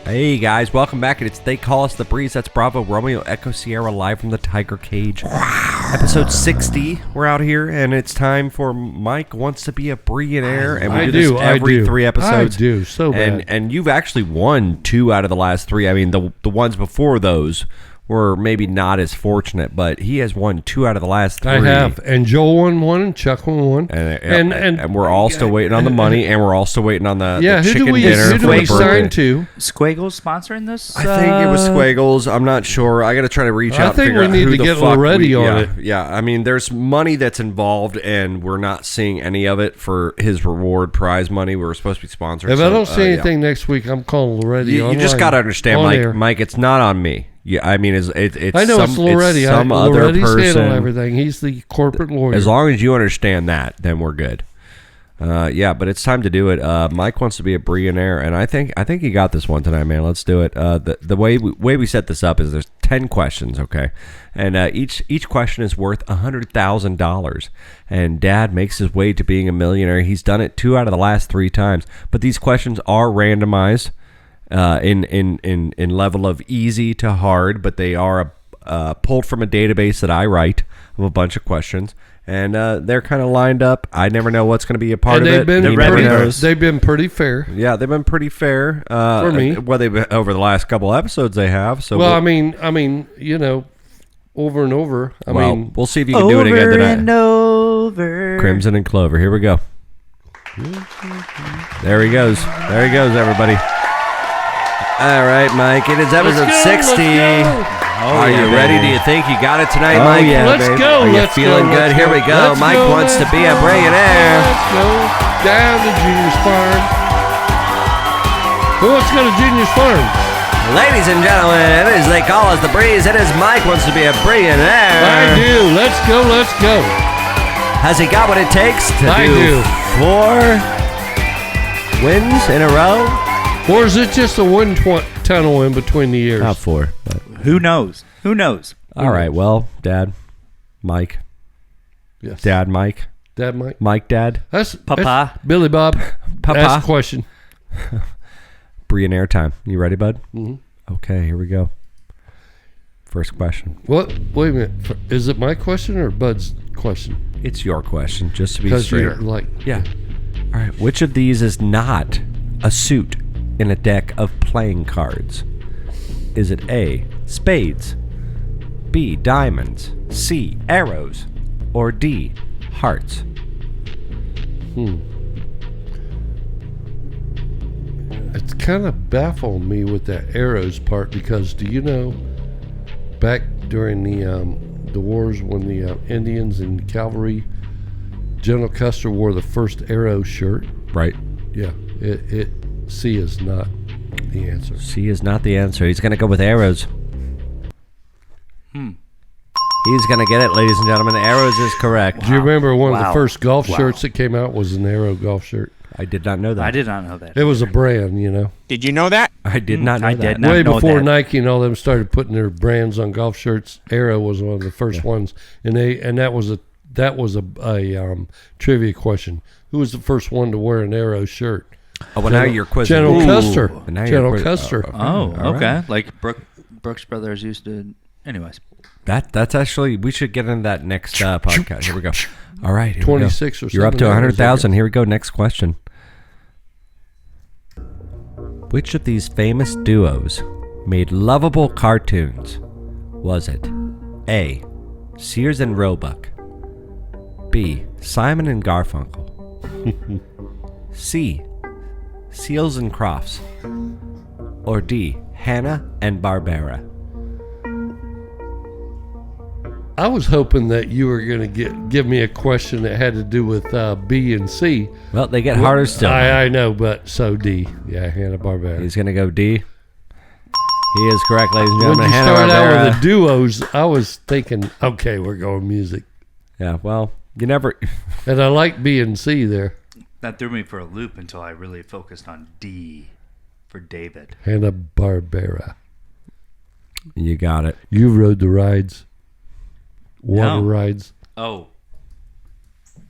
Hey guys, welcome back. It's They Call Us the Breeze. That's Bravo, Romeo, Echo, Sierra, live from the Tiger Cage. Episode 60. We're out here, and it's time for Mike Wants to Be a Bre'llionaire, and we do this every 3 episodes. I do, so bad. And you've actually won 2 out of the last 3. I mean, the ones before those were maybe not as fortunate, but he has won 2 out of the last 3. I have, and Joel won 1, and Chuck won 1, and we're all still waiting on the money, and we're all still waiting on the who chicken do we dinner for the birthday. sign to? Squiggles sponsoring this? I think it was Squiggles. I'm not sure. I got to try to reach out. I think and figure we out need who to the get fuck Loretti on it. Yeah, I mean, there's money that's involved, and we're not seeing any of it for his reward prize money. We were supposed to be sponsored. If so, I don't see yeah. anything next week, I'm calling Loretti. You just got to understand, Mike. It's not on me. Yeah, I mean, it's I know it's Loretti. It's some other Loretti's person. handling everything. He's the corporate lawyer. As long as you understand that, then we're good. Yeah, but it's time to do it. Mike wants to be a Bre'llionaire, and I think he got this one tonight, man. Let's do it. The way we set this up is there's 10 questions, okay, and each question is worth $100,000. And Dad makes his way to being a millionaire. He's done it 2 out of the last 3 times, but these questions are randomized in level of easy to hard, but they are pulled from a database that I write of a bunch of questions. And they're kind of lined up. I never know what's going to be a part of it. They've been pretty fair. Yeah, they've been pretty fair for me. Well, they've been, over the last couple episodes they have. So well, I mean, over and over. We'll see if you can do it again tonight. Over and over. Crimson and Clover. Here we go. There he goes. There he goes, everybody. All right, Mike. It is episode 60. Are you ready? Do you think you got it tonight, Mike? Yeah, let's go. Are you feeling good? Here we go. Mike wants to be a Bre'llionaire. Let's go down to Junior's Farm. Who wants to go to Junior's Farm? Ladies and gentlemen, as they call us the Breeze, it is Mike wants to be a Bre'llionaire. I do. Let's go. Let's go. Has he got what it takes to do 4 wins in a row? Or is it just a wind tunnel in between the years? Not 4. But. Who knows? Who knows? All right. Well, Dad, Mike. Yes. Dad, Mike. Dad, Mike. Mike, Dad. That's Papa. Billy Bob. Papa. Ask a question. Bre'llionaire time. You ready, bud? Mm-hmm. Okay, here we go. First question. What? Wait a minute. Is it my question or Bud's question? It's your question, just to be Because straight. you're like, Yeah. All right. Which of these is not a suit in a deck of playing cards? Is it A, spades, B, diamonds, C, arrows, or D, hearts? It's kind of baffled me with that arrows part because do you know back during the wars when the Indians and cavalry, General Custer wore the first arrow shirt? Right. Yeah. It C is not the answer. C is not the answer. He's going to go with arrows. He's going to get it, ladies and gentlemen. Arrows is correct. Do you remember one of the first golf shirts that came out was an arrow golf shirt? I did not know that. I did not know that. It was a brand, you know. Did you know that? I did not know I that. did not Way know before that. Nike and all them started putting their brands on golf shirts, Arrow was one of the first ones, and that was a trivia question. Who was the first one to wear an Arrow shirt? Oh, well, now you're quizzing. General me. Custer. And now you're General quiz- Custer. Oh, All okay. right. Like Brooks Brothers used to. Anyways. That's actually, we should get into that next podcast. Here we go. All right. Here 26 we or go. You're up to 7 100,000. Here we go. Next question. Which of these famous duos made lovable cartoons? Was it A, Sears and Roebuck, B. Simon and Garfunkel. C. Seals and Crofts. Or D. Hanna and Barbera. I was hoping that you were going to give me a question that had to do with B and C. Well, they get harder still. I know, but so D. Yeah, Hanna-Barbera. He's going to go D. He is correct, ladies and When gentlemen. you started out Hanna-Barbera. with the duos, I was thinking, okay, we're going music. Yeah, well, you never... And I like B and C there. That threw me for a loop until I really focused on D for David. Hanna-Barbera. You got it. You rode the rides. Water No. rides. Oh. do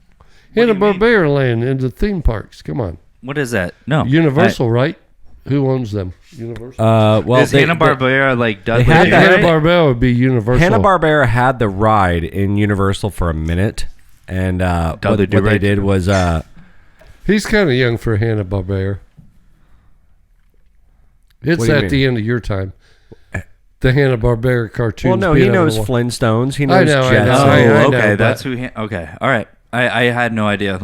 you Hanna-Barbera land in the theme parks. Come on. What is that? No. Universal, right? Who owns them? Universal. Well, Is Hanna-Barbera like Dudley? had that- right? Hanna-Barbera would be Universal. Hanna-Barbera had the ride in Universal for a minute, and what Dudley they Do-Right. did was... He's kind of young for Hanna-Barbera. It's What do you at mean? the end of your time. The Hanna-Barbera cartoons. well, no, he being able knows to wa- Flintstones. He I knows know, I Jetsons. know. Oh, I know, okay. but- That's who. Okay. All right. I had no idea.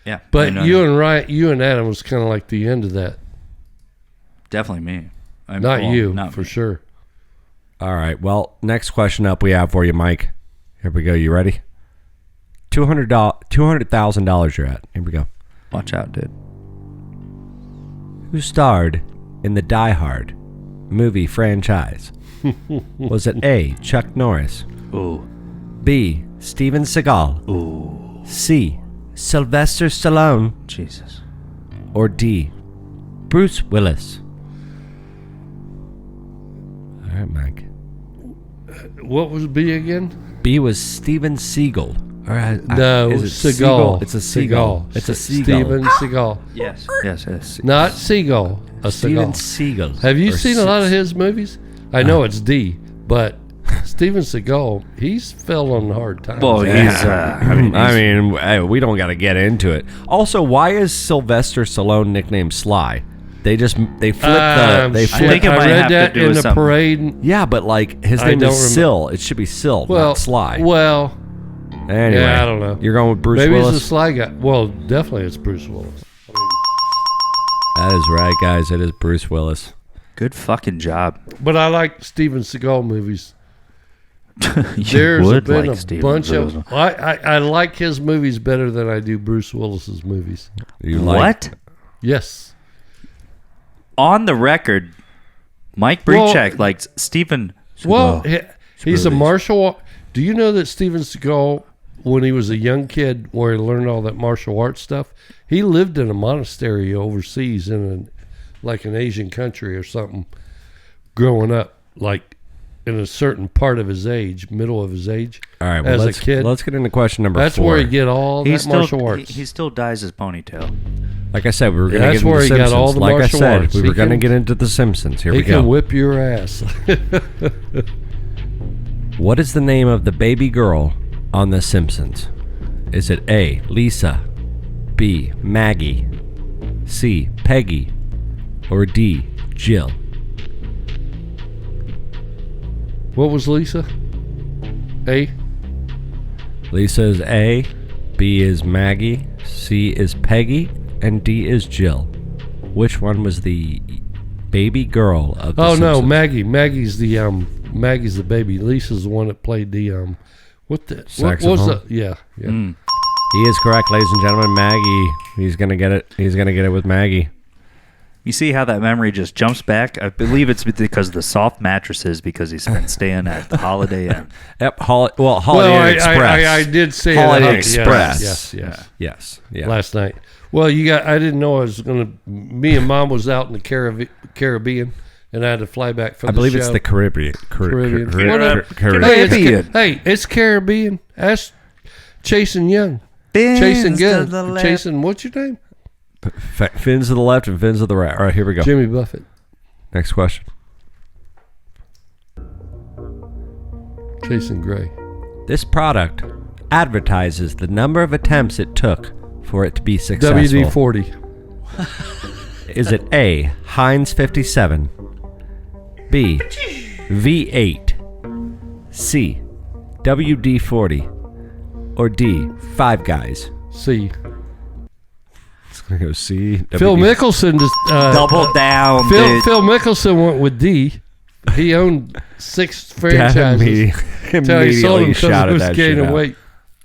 Yeah. I But know you that. and Ryan, you and Adam was kind of like the end of that. Definitely me. Not you, Not for me. sure. All right. Well, next question up we have for you, Mike. Here we go. You ready? $200,000 you're at. Here we go. Watch out, dude. Who starred in the Die Hard movie franchise? Was it A. Chuck Norris, Ooh. B. Steven Seagal, Ooh. C. Sylvester Stallone, Jesus. or D. Bruce Willis? All right, Mike. What was B again? B was Steven Seagal. Or, No, is it Seagal. It's a Seagal. It's a Seagal. Steven Seagal. Yes. Yes. Not Seagal. A Steven Seagal. Seagal. Have you Or seen a lot of his movies? I know it's D, but Steven Seagal, he's fell on hard times. Well, he's. hey, we don't got to get into it. Also, why is Sylvester Stallone nicknamed Sly? They flipped think it I might read have to that do in with the something. parade. Yeah, but like his I name don't is Syl. It should be Syl, Well, not Sly. Well, Anyway, yeah, I don't know. You're going with Bruce maybe Willis? it's a Sly guy. Well, definitely it's Bruce Willis. That is right, guys. It is Bruce Willis. Good fucking job. But I like Steven Seagal movies. You There's would been like a Steven bunch Seagal. of. I like his movies better than I do Bruce Willis's movies. You like- What? Yes. On the record, Mike Well- Breachak likes Steven. Well, Seagal. he's a movies. martial art. Do you know that Steven Seagal, when he was a young kid, where he learned all that martial arts stuff, he lived in a monastery overseas in like an Asian country or something, growing up, like in a certain part of his age, middle of his age. All right, well, as let's a kid, let's get into question number that's 4. where he get all that martial arts. He still dyes his ponytail. Like I said, we were going to That's get into where the he got Simpsons. all the like I martial said, arts. we He were going to can- get into the Simpsons. Here he we can go. whip your ass. What is the name of the baby girl on The Simpsons? Is it A. Lisa, B. Maggie, C. Peggy, or D. Jill? What was Lisa? A. Lisa is A, B is Maggie, C is Peggy, and D is Jill. Which one was the baby girl of The Oh no, Simpsons? Maggie. Maggie's the baby. Lisa's the one that played the what was Saxophone? the yeah. He is correct, ladies and gentlemen. Maggie. He's gonna get it. He's gonna get it with Maggie. You see how that memory just jumps back? I believe it's because of the soft mattresses because he's been staying at the Holiday Inn. Yep. Holiday Well, Express. I did say Holiday that. Express. Yes. Yes. Yeah. Last night. Well, I didn't know I was gonna. Me and Mom was out in the Caribbean, and I had to fly back from. I believe the it's show. the Caribbean. Caribbean. Caribbean. Hey, it's Caribbean. Ask Chasing Young. Chasing Good. Chasing. What's your name? Fins to the left and fins to the right. All right, here we go. Jimmy Buffett. Next question. Jason Gray. This product advertises the number of attempts it took for it to be successful. WD-40. Is it A, Heinz 57, B, V8, C, WD-40, or D, Five Guys? C. It's going to go C. Phil Mickelson just Double down, Phil dude. Mickelson went with D. He owned 6 Dad franchises until he sold them immediately because he shouted was that shit gaining out. weight.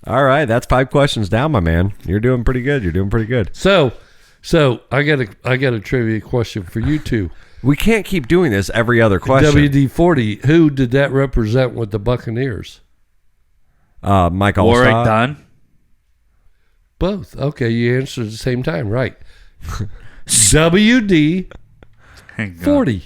All right, that's 5 questions down, my man. You're doing pretty good. So I got a trivia question for you two. We can't keep doing this every other question. WD-40. Who did that represent with the Buccaneers? Mike Warwick Allstott. Dunn. Both. Okay, you answered at the same time, right? WD-40. Hang on.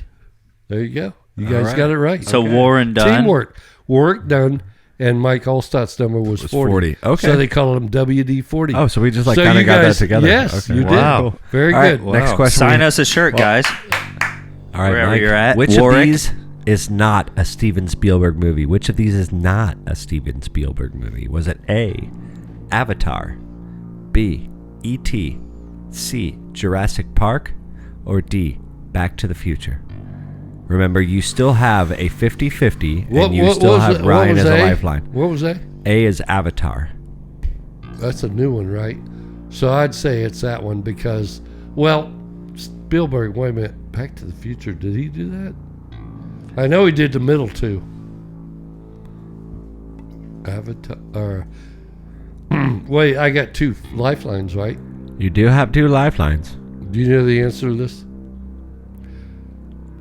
There you go. You guys got it right. So Warren Dunn. Teamwork. Warwick Dunn and Mike Allstott's number was 40. Okay. So they call him WD-40. Oh, so we just So kind you of got that guys- together. Yes, Okay. you Wow. did. Very All right, good. next question. Sign us a shirt, guys. All right, wherever Mike, you're at. which Warwick. of these is not a Steven Spielberg movie? Which of these is not a Steven Spielberg movie? Was it A, Avatar, B, E.T., C, Jurassic Park, or D, Back to the Future? Remember, you still have a 50-50, and you still have Ryan as a lifeline. What was that? A is Avatar. That's a new one, right? So I'd say it's that one because, well, Spielberg, wait a minute. Back to the Future, did he do that? I know he did the middle two. Avatar. Wait, I got 2 lifelines, right? You do have 2 lifelines. Do you know the answer to this?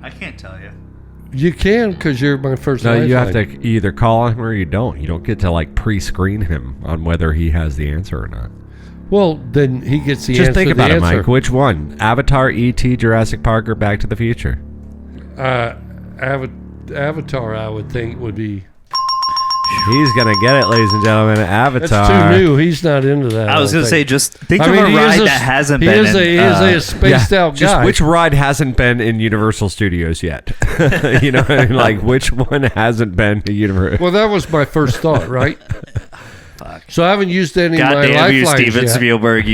I can't tell you. You can because you're my first No, lifeline. you have to either call him or you don't. You don't get to like pre-screen him on whether he has the answer or not. Well, then he gets the answer. Just think about the it, answer. Mike. Which one? Avatar, E.T., Jurassic Park, or Back to the Future? Avatar, I would think, would be. He's going to get it, ladies and gentlemen. Avatar. That's too new. He's not into that. I was don't going to say, think. just think I of mean, a he ride is that hasn't he been is in. a spaced out Just guy. which ride hasn't been in Universal Studios yet? You know what I mean? Like, which one hasn't been in Universal? Well, that was my first thought, right? So I haven't used any of my God damn you, lifelines Steven yet. Spielberg.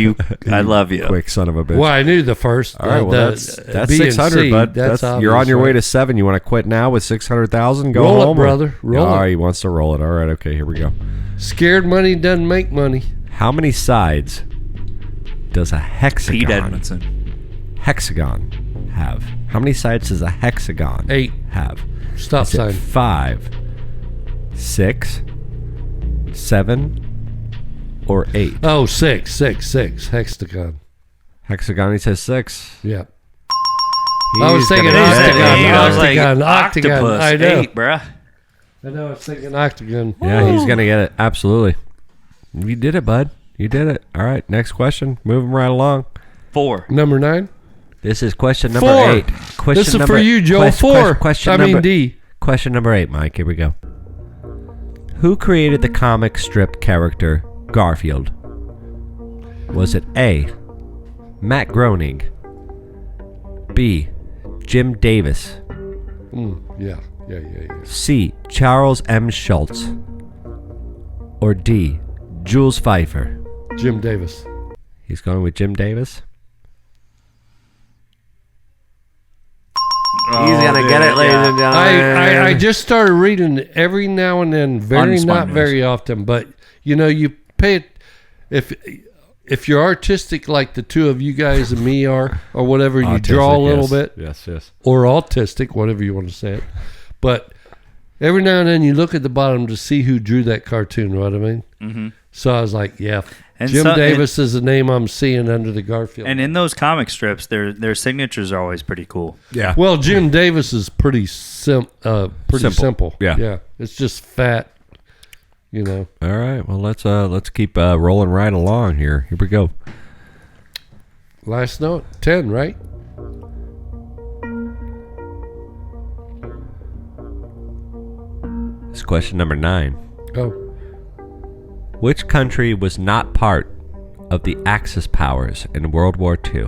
I love you. Quick son of a bitch. Well, I knew the first. All right, well, that's B and 600, C, bud. That's You're on obvious, your way right? to 7. You want to quit now with 600,000? Go Roll it, home, brother. Roll All it. right, he wants to roll it. All right, okay, here we go. Scared money doesn't make money. How many sides does a Pete hexagon Edmondson. have? How many sides does a hexagon 8. have? Stop Is it sign. 5, 6, 7, or 8? Oh, 6. Hexagon. Hexagon, he says 6. Yeah. I was thinking gonna get it. octagon. I was like, Octagon. octopus. I know. 8, bruh. I know. I was thinking octagon. Yeah, he's going to get it. Absolutely. You did it, bud. You did it. All right, next question. Moving right along. 4. Number 9. This is question number 4. 8. Question This is number, for you, Joel. 4. D. Question number 8, Mike. Here we go. Who created the comic strip character Garfield? Was it A, Matt Groening, B, Jim Davis, Yeah. C, Charles M. Schultz, or D, Jules Pfeiffer? Jim Davis. He's going with Jim Davis. He's going to get it, ladies and gentlemen. I just started reading every now and then, very Unspun not news. very often, but you pay it if you're artistic like the two of you guys and me are, or whatever, you draw a little bit, Yes. or autistic, whatever you want to say it. But every now and then you look at the bottom to see who drew that cartoon. Know what I mean? Mm-hmm. So I was like, yeah, And Jim so- Davis is the name I'm seeing under the Garfield. And in those comic strips, their signatures are always pretty cool. Yeah. Well, Jim Davis is pretty simple. Yeah. It's just fat, you know. All right. Well, let's keep rolling right along here. Here we go. Last note, 10, right? This is question number 9. Oh, Which country was not part of the Axis powers in World War II?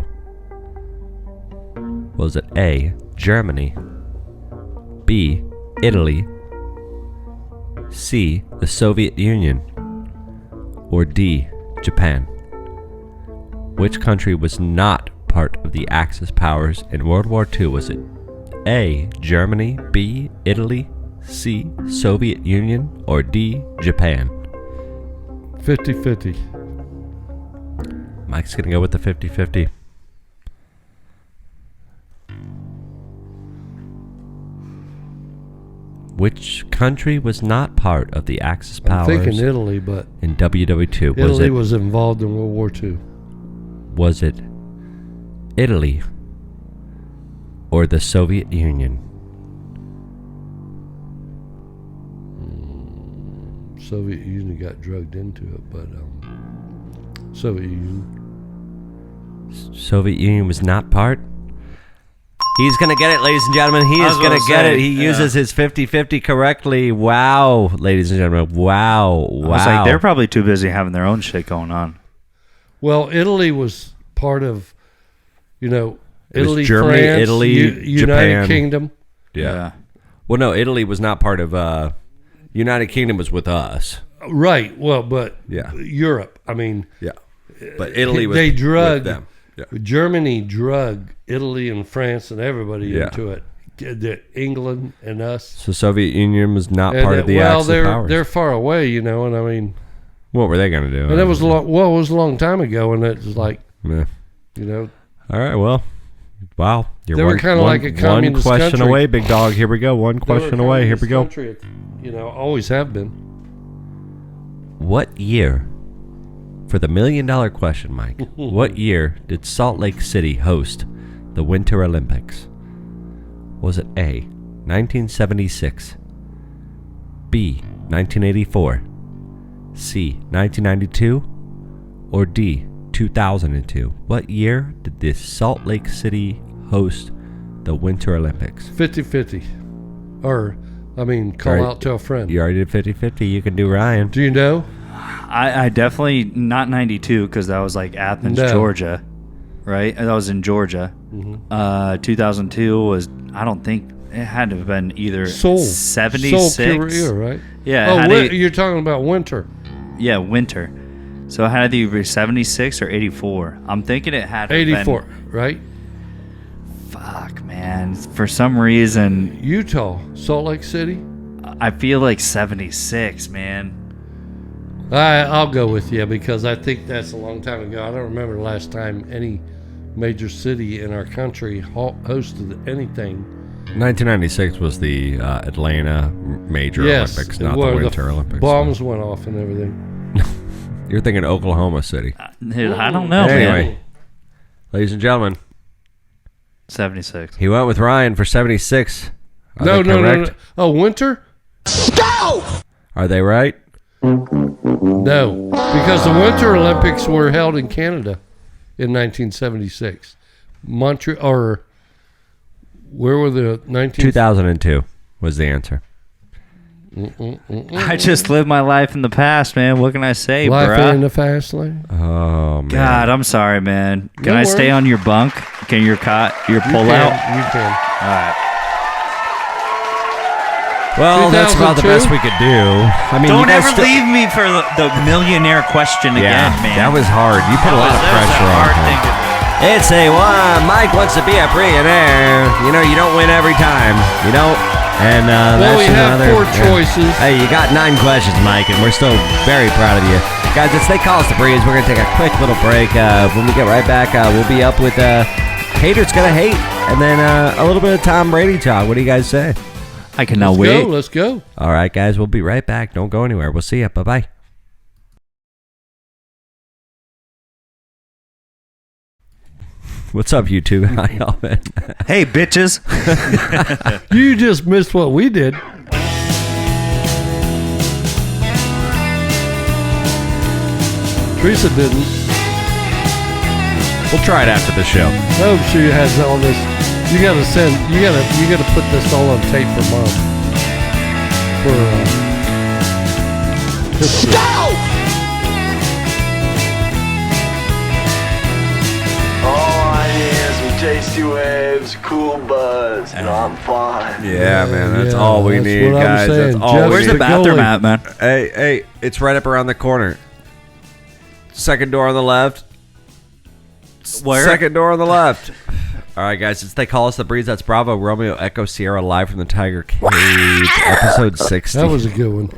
Was it A, Germany, B, Italy, C, the Soviet Union, or D, Japan? Which country was not part of the Axis powers in World War II? Was it A, Germany, B, Italy, C, Soviet Union, or D, Japan? 50-50. Mike's going to go with the 50-50. Which country was not part of the Axis I'm powers thinking Italy, but in WW2? Italy was involved in World War II. Was it Italy or the Soviet Union? Soviet Union got drugged into it, but Soviet Union. Soviet Union was not part? He's going to get it, ladies and gentlemen. He I is was going gonna to get say, it. He uses his 50-50 correctly. Wow, ladies and gentlemen. Wow. I was like, they're probably too busy having their own shit going on. Well, Italy was part of, It was Italy, Germany, France, Italy, United Japan. Kingdom. Yeah. Well, no, Italy was not part of... United Kingdom was with us. Right. Well, but Yeah. Europe. I mean, Yeah. But Italy was they drugged with them. Yeah. Germany drugged Italy and France and everybody Yeah. into it. England and us. So Soviet Union was not And part of the Axis powers. they're far away, and I mean, What were they going to do? and it was it was a long time ago, and it was like, Yeah. All right, well, wow. You're They were kinda like a communist one question country. away, big dog. Here we go. One question away. Here we go. Country, always have been. What year, for the $1 million question, Mike, what year did Salt Lake City host the Winter Olympics? Was it A, 1976, B, 1984, C, 1992, or D, 2002? What year did the Salt Lake City host the Winter Olympics? 50-50. Or, call Right. out to a friend. You already did 50-50. You can do Ryan. Do you know? I definitely, not 92, because that was like Athens, No. Georgia, right? That was in Georgia. 2002 was, I don't think, it had to have been either Seoul. 76. Seoul, Korea, right? Yeah, it Oh, had to- you're talking about winter. yeah, winter. So it had to either be 76 or 84. I'm thinking it had to have 84, right? been, fuck, man. For some reason, Utah, Salt Lake City. I feel like 76, man. I'll go with you because I think that's a long time ago. I don't remember the last time any major city in our country hosted anything. 1996 was the Atlanta Major Olympics, not the where Winter Olympics. Bombs went off and everything. You're thinking Oklahoma City. Dude, I don't know, Anyway, man. ladies and gentlemen, 76. he went with Ryan for 76. Are No. they correct? Oh, winter? Are they right? No, because the Winter Olympics were held in Canada in 1976. Montreal, or where were the 2002 was the answer. I just lived my life in the past, man. What can I say, Life bruh? in the fast lane? Oh, man. God, I'm sorry, man. Can No I stay worries. on your bunk? Can your pull You out? can. All right. Well, that's about the 2002? best we could do. I mean, Don't you guys ever leave me for the millionaire question Yeah, again, man. that was hard. You put a lot of That was pressure a hard on thing him. to do. It's a Mike wants to be a Bre'llionaire. You don't win every time. You don't. And Well, that's we have another, 4 choices. Hey, you got 9 questions, Mike, and we're still very proud of you. Guys, it's They Call Us the Breeze. We're going to take a quick little break. When we get right back, we'll be up with Haters Gonna Hate, and then a little bit of Tom Brady talk. What do you guys say? I cannot wait. Let's go. All right, guys, we'll be right back. Don't go anywhere. We'll see you. Bye-bye. What's up, YouTube? How y'all been? Hey, bitches. You just missed what we did. Teresa didn't. We'll try it after the show. Oh, she has all this. You gotta put this all on tape for Mom. For history. All I need is some tasty waves, cool buzz, and I'm fine. Yeah, man, that's Yeah, all we that's need, what I'm guys. saying. That's all Jeff, we Where's need. the bathroom goalie. at, man? Hey, it's right up around the corner. Second door on the left. Where? Second door on the left. All right, guys, it's They Call Us the Breeze. That's Bravo, Romeo, Echo, Sierra, live from the Tiger Cage, episode 60. That was a good one.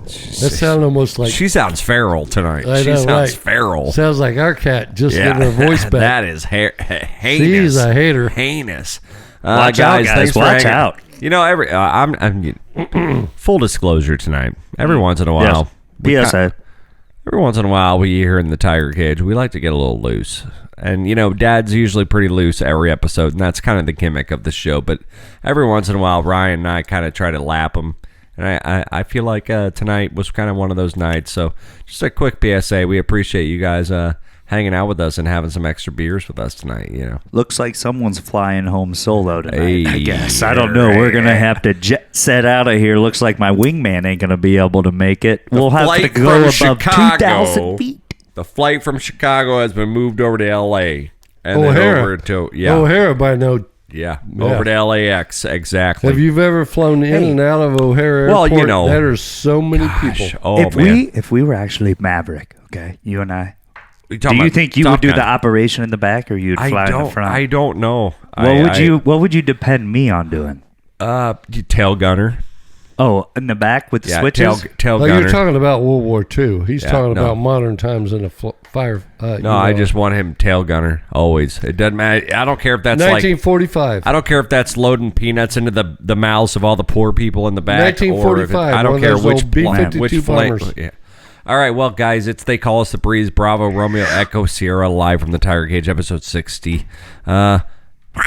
That sounds almost like She sounds feral tonight. I She know, sounds right. feral. Sounds like our cat just Yeah, getting her voice back. that is heinous. She's a hater. Heinous. Watch out, guys. Thanks for Watch hanging- out. You know, I'm full disclosure tonight. Every once in a while, PSA. every once in a while, we here in the Tiger Cage, we like to get a little loose. And, you know, Dad's usually pretty loose every episode, and that's kind of the gimmick of the show. But every once in a while, Ryan and I kind of try to lap him. And I feel like tonight was kind of one of those nights. So just a quick PSA. We appreciate you guys hanging out with us and having some extra beers with us tonight, you know. Looks like someone's flying home solo tonight, I Hey, guess. I don't know. We're going to have to jet set out of here. Looks like my wingman ain't going to be able to make it. We'll have to flight go from above Chicago. 2,000 feet. The flight from Chicago has been moved over to L.A. and then O'Hara. over to O'Hara by no. yeah, over to LAX exactly. Have you ever flown in and out of O'Hara Well, Airport? you know. There's so many people. Oh, if man. we were actually Maverick, okay, you and I, You do talking you about think you Top would do Gun? the operation in the back, or you'd fly in the front? I don't know. What would you depend me on doing? Tail gunner. Oh, in the back with the Yeah, switches? tail Oh, gunner. you're talking about World War II. He's Yeah, talking no. about modern times in a fire. No, I just want him tail gunner always. It doesn't matter. I don't care if that's 1945. I don't care if that's loading peanuts into the mouths of all the poor people in the back. 1945, I don't one of care those which old B-52 which flight. bombers. Yeah. All right, well, guys, They Call Us the Breeze, Bravo, Romeo, Echo, Sierra, live from the Tiger Cage, episode 60.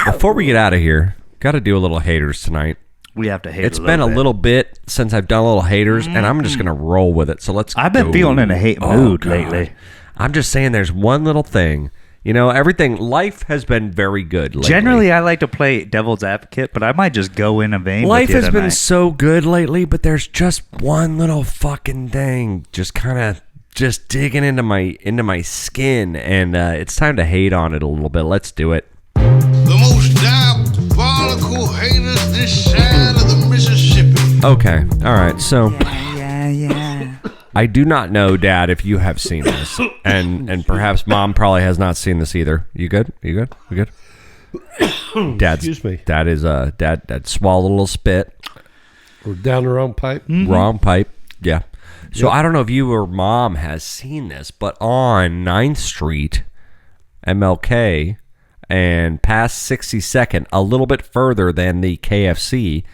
Before we get out of here, got to do a little haters tonight. We have to hate It's a been a bit. little bit since I've done a little haters, and I'm just going to roll with it. So let's I've been go. feeling in a hate Oh, mood God. lately. I'm just saying there's one little thing. You know, life has been very good lately. Generally, I like to play devil's advocate, but I might just go in a vein. Life with you has been tonight. so good lately, but there's just one little fucking thing just kind of just digging into my skin, and it's time to hate on it a little bit. Let's do it. The most diabolical haters this side of the Mississippi. Okay, all right. So Yeah. I do not know, Dad, if you have seen this, and perhaps Mom probably has not seen this either. You good? We good? Dad's, Excuse me. Dad is Dad swallowed a little spit. We're down the wrong pipe. Wrong pipe. Yeah. So I don't know if you or Mom has seen this, but on 9th Street, MLK, and past 62nd, a little bit further than the KFC,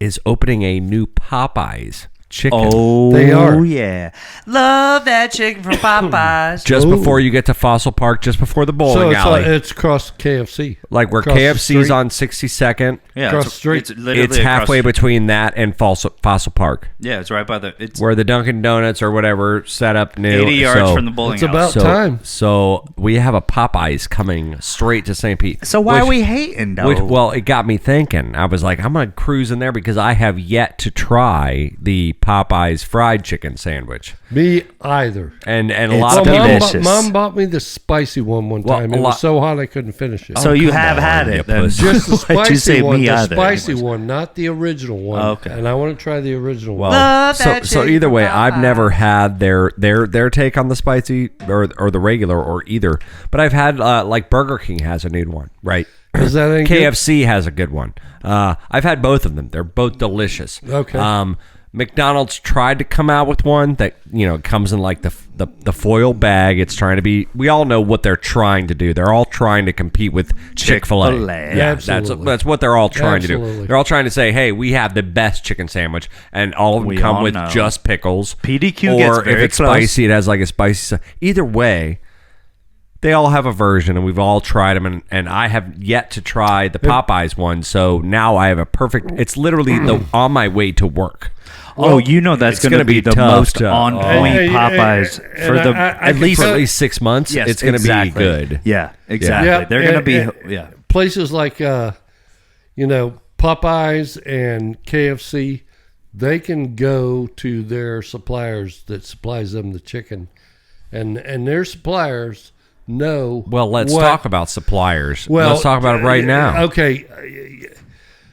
is opening a new Popeyes chicken. Oh, They are. yeah. Love that chicken from Popeyes. Just Ooh. before you get to Fossil Park, just before the So bowling it's, alley. it's across KFC. Like where across the KFC's street. on 62nd. Yeah, Across the street. It's literally It's across halfway the street. between that and Fossil Park, Yeah, it's right by the. It's where the Dunkin' Donuts or whatever set up new. 80 yards So- from the bowling It's alley. about So, time. so we have a Popeyes coming straight to St. Pete. So why which- are we hating though? Well, it got me thinking. I was like, I'm gonna cruise in there because I have yet to try the Popeyes fried chicken sandwich, Me either. and a It's lot of Well, people. delicious. Mom bought me the spicy one Well, time. a It lot- was so hot I couldn't finish it. so you come have on, had you it then. pussy. Just the Why'd you say spicy one. me The either? spicy Anyways. one, not the original one. Okay. And I want to try the original one. Well, so either way, I've never had their take on the spicy or the regular or either, but I've had like Burger King has a new one, right? Is that any good? KFC has a good one. I've had both of them. They're both delicious. Okay. McDonald's tried to come out with one that comes in like the foil bag. It's trying to be. We all know what they're trying to do. They're all trying to compete with Chick-fil-A. Chick-fil-A. Yeah, Absolutely. that's what they're all trying to do. Absolutely. They're all trying to say, hey, we have the best chicken sandwich, and all of them We come all with know. just pickles. PDQ or gets if very it's close. spicy, it has like a spicy. Either way. They all have a version, and we've all tried them, and I have yet to try the Popeyes one. So now I have a perfect. It's literally on my way to work. Oh, you know that's it's going to gonna be be the tough most to- on oh. point Hey, hey, Popeyes hey, for and the I at can least tell- For at least 6 months, Yes, it's going to exactly. be good. Yeah, exactly. Yeah, They're going to be and- yeah. Places like, Popeyes and KFC, they can go to their suppliers that supplies them the chicken, and their suppliers know. Well, let's what- talk about suppliers. Well, Let's talk about it right now. Okay,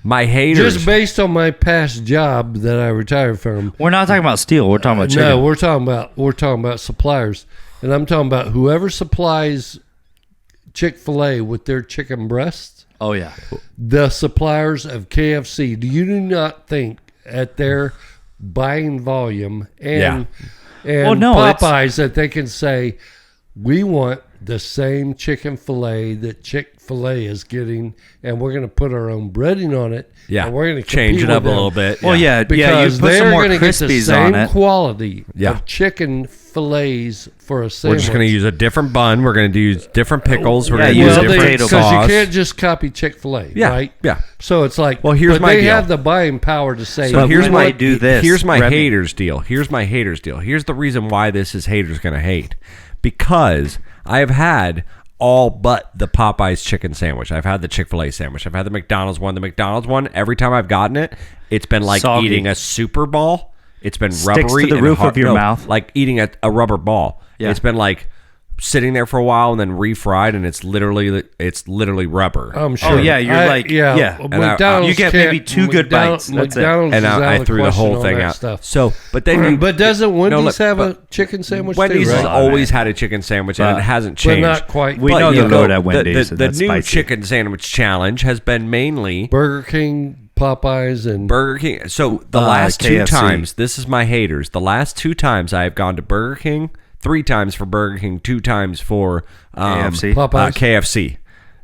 My haters. just based on my past job that I retired from. We're not talking about steel. We're talking about chicken. No, we're talking about suppliers, and I'm talking about whoever supplies Chick-fil-A with their chicken breasts. Oh yeah. The suppliers of KFC. Do you not think at their buying volume and Well, no, Popeyes that they can say, we want the same chicken fillet that Chick-fil-A is getting, and we're going to put our own breading on it. Yeah, and we're going to change it up a little bit. Well, yeah, because you put some they're more going to get the Crispies same on it. quality Yeah. of chicken fillets for a We're sandwich. just going to use a different bun. We're going to use different pickles. We're Yeah, going to use use a different potato because sauce. you can't just copy Chick-fil-A, Yeah, right? yeah. So it's like, Well, here's but my they deal. have the buying power to say, So But here's we my might do this. Here's my Remy. haters deal. Here's my haters deal. Here's the reason why this is haters going to hate, because I have had all but the Popeyes chicken sandwich. I've had the Chick-fil-A sandwich. I've had the McDonald's one. The McDonald's one, every time I've gotten it, it's been like Soggy. eating a Super Ball. It's been Sticks to rubbery the and roof hard, of your mouth. like eating a rubber ball. Yeah. It's been like sitting there for a while and then refried, and it's literally rubber. I'm sure. Oh, yeah, you're like- yeah. And McDonald's you get can't- maybe 2 good bites. That's it. McDonald's and is out I of threw the question whole on thing that out. stuff. So, but then, But doesn't Wendy's look, have a but chicken sandwich Wendy's too, has right? always had a chicken sandwich, and it hasn't But changed. not quite. We But know you the road at Wendy's, The and that's new spicy. chicken sandwich challenge has been mainly Burger King, Popeyes, and Burger King. So the last two KFC. times, this is my haters. The last 2 times I have gone to Burger King, 3 times for Burger King, 2 times for KFC. Popeyes. KFC.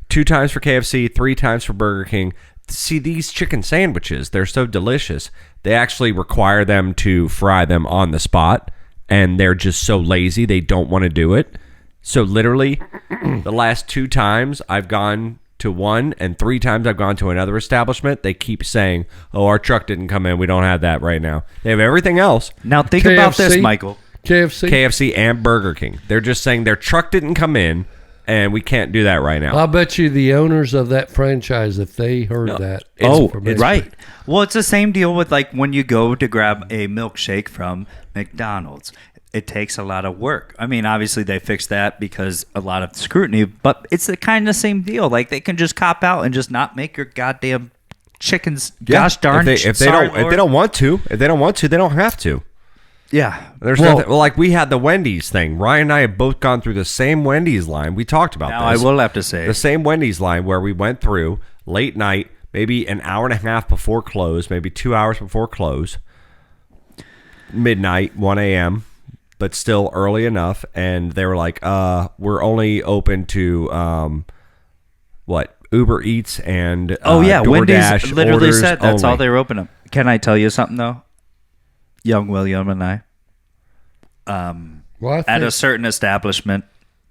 2 times for KFC, 3 times for Burger King. See, these chicken sandwiches, they're so delicious. They actually require them to fry them on the spot, and they're just so lazy they don't want to do it. So literally, the last 2 times I've gone to one, and 3 times I've gone to another establishment, they keep saying, "Oh, our truck didn't come in. We don't have that right now." They have everything else. Now think about this, KFC? Michael. KFC. KFC and Burger King. They're just saying their truck didn't come in, and we can't do that right now. I'll bet you the owners of that franchise, if they heard that, information- Right. Well, it's the same deal with like when you go to grab a milkshake from McDonald's. It takes a lot of work. I mean, obviously they fixed that because a lot of scrutiny, but it's the kind of same deal. Like they can just cop out and just not make your goddamn chickens. Yeah, Gosh darn! if they don't want to, they don't have to. Yeah. There's nothing. Well, like we had the Wendy's thing. Ryan and I have both gone through the same Wendy's line. We talked about Now this. I will have to say the same Wendy's line where we went through late night, maybe an hour and a half before close, maybe 2 hours before close, midnight, 1 a.m., but still early enough. And they were like, we're only open to Uber Eats and Wendy's DoorDash literally orders said that's all only. they were open up. Can I tell you something though? Young William and I, Well, I at think- a certain establishment,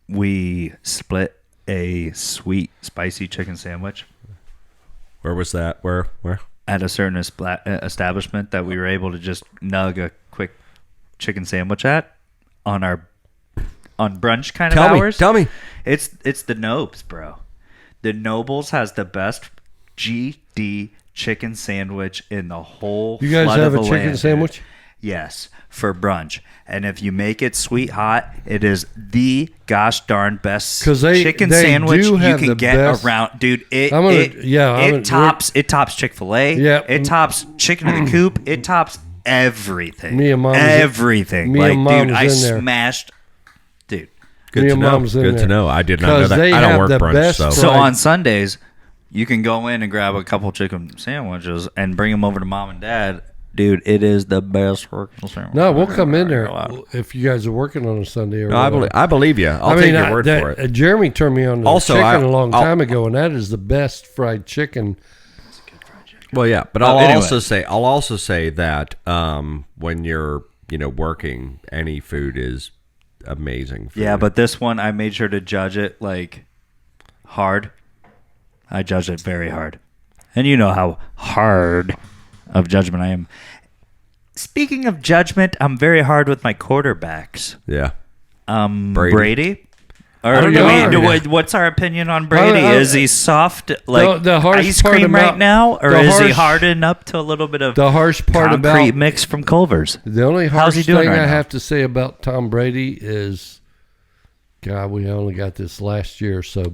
we split a sweet spicy chicken sandwich. Where was that? Where? At a certain establishment that we were able to just nug a quick chicken sandwich at on brunch kind of hours. Tell me. It's the Nobes, bro. The Nobles has the best GD chicken sandwich in the whole. You guys flood have of a the chicken land, sandwich? dude. Yes, for brunch. And if you make it sweet hot, it is the gosh darn best 'Cause they chicken do sandwich you have the can get best- around, dude. I'm Tops Chick-fil-A. Yeah. It tops Chicken in the Coop. It tops everything. Me and Mom was in- everything. me Like, and Mom dude, was I in there. smashed. Dude. Good Me to and know. Mom's in Good to there. know. I did not know 'Cause that. they I don't have work the brunch, best so. So Right. on Sundays, you can go in and grab a couple chicken sandwiches and bring them over to mom and dad. Dude, it is the best working sandwich. No, we'll come in there Wow. if you guys are working on a Sunday or No, I believe you. I'll take your word for it. Jeremy turned me on to Also, chicken a long I'll- time ago, and that is the best fried chicken. Well, yeah, but Well, I'll anyway. also say that when you're working, any food is amazing. Food. Yeah, but this one, I made sure to judge it like hard. I judged it very hard. And you know how hard of judgment I am. Speaking of judgment, I'm very hard with my quarterbacks. yeah. Brady? Or don't know. what's our opinion on Brady? I- Is he soft like the harsh ice part cream about- right now? Or the is he harsh- hardened up to a little bit of The harsh part concrete about mix from Culver's? the only How's he harsh doing thing right I now? have to say about Tom Brady is, God, we only got this last year, so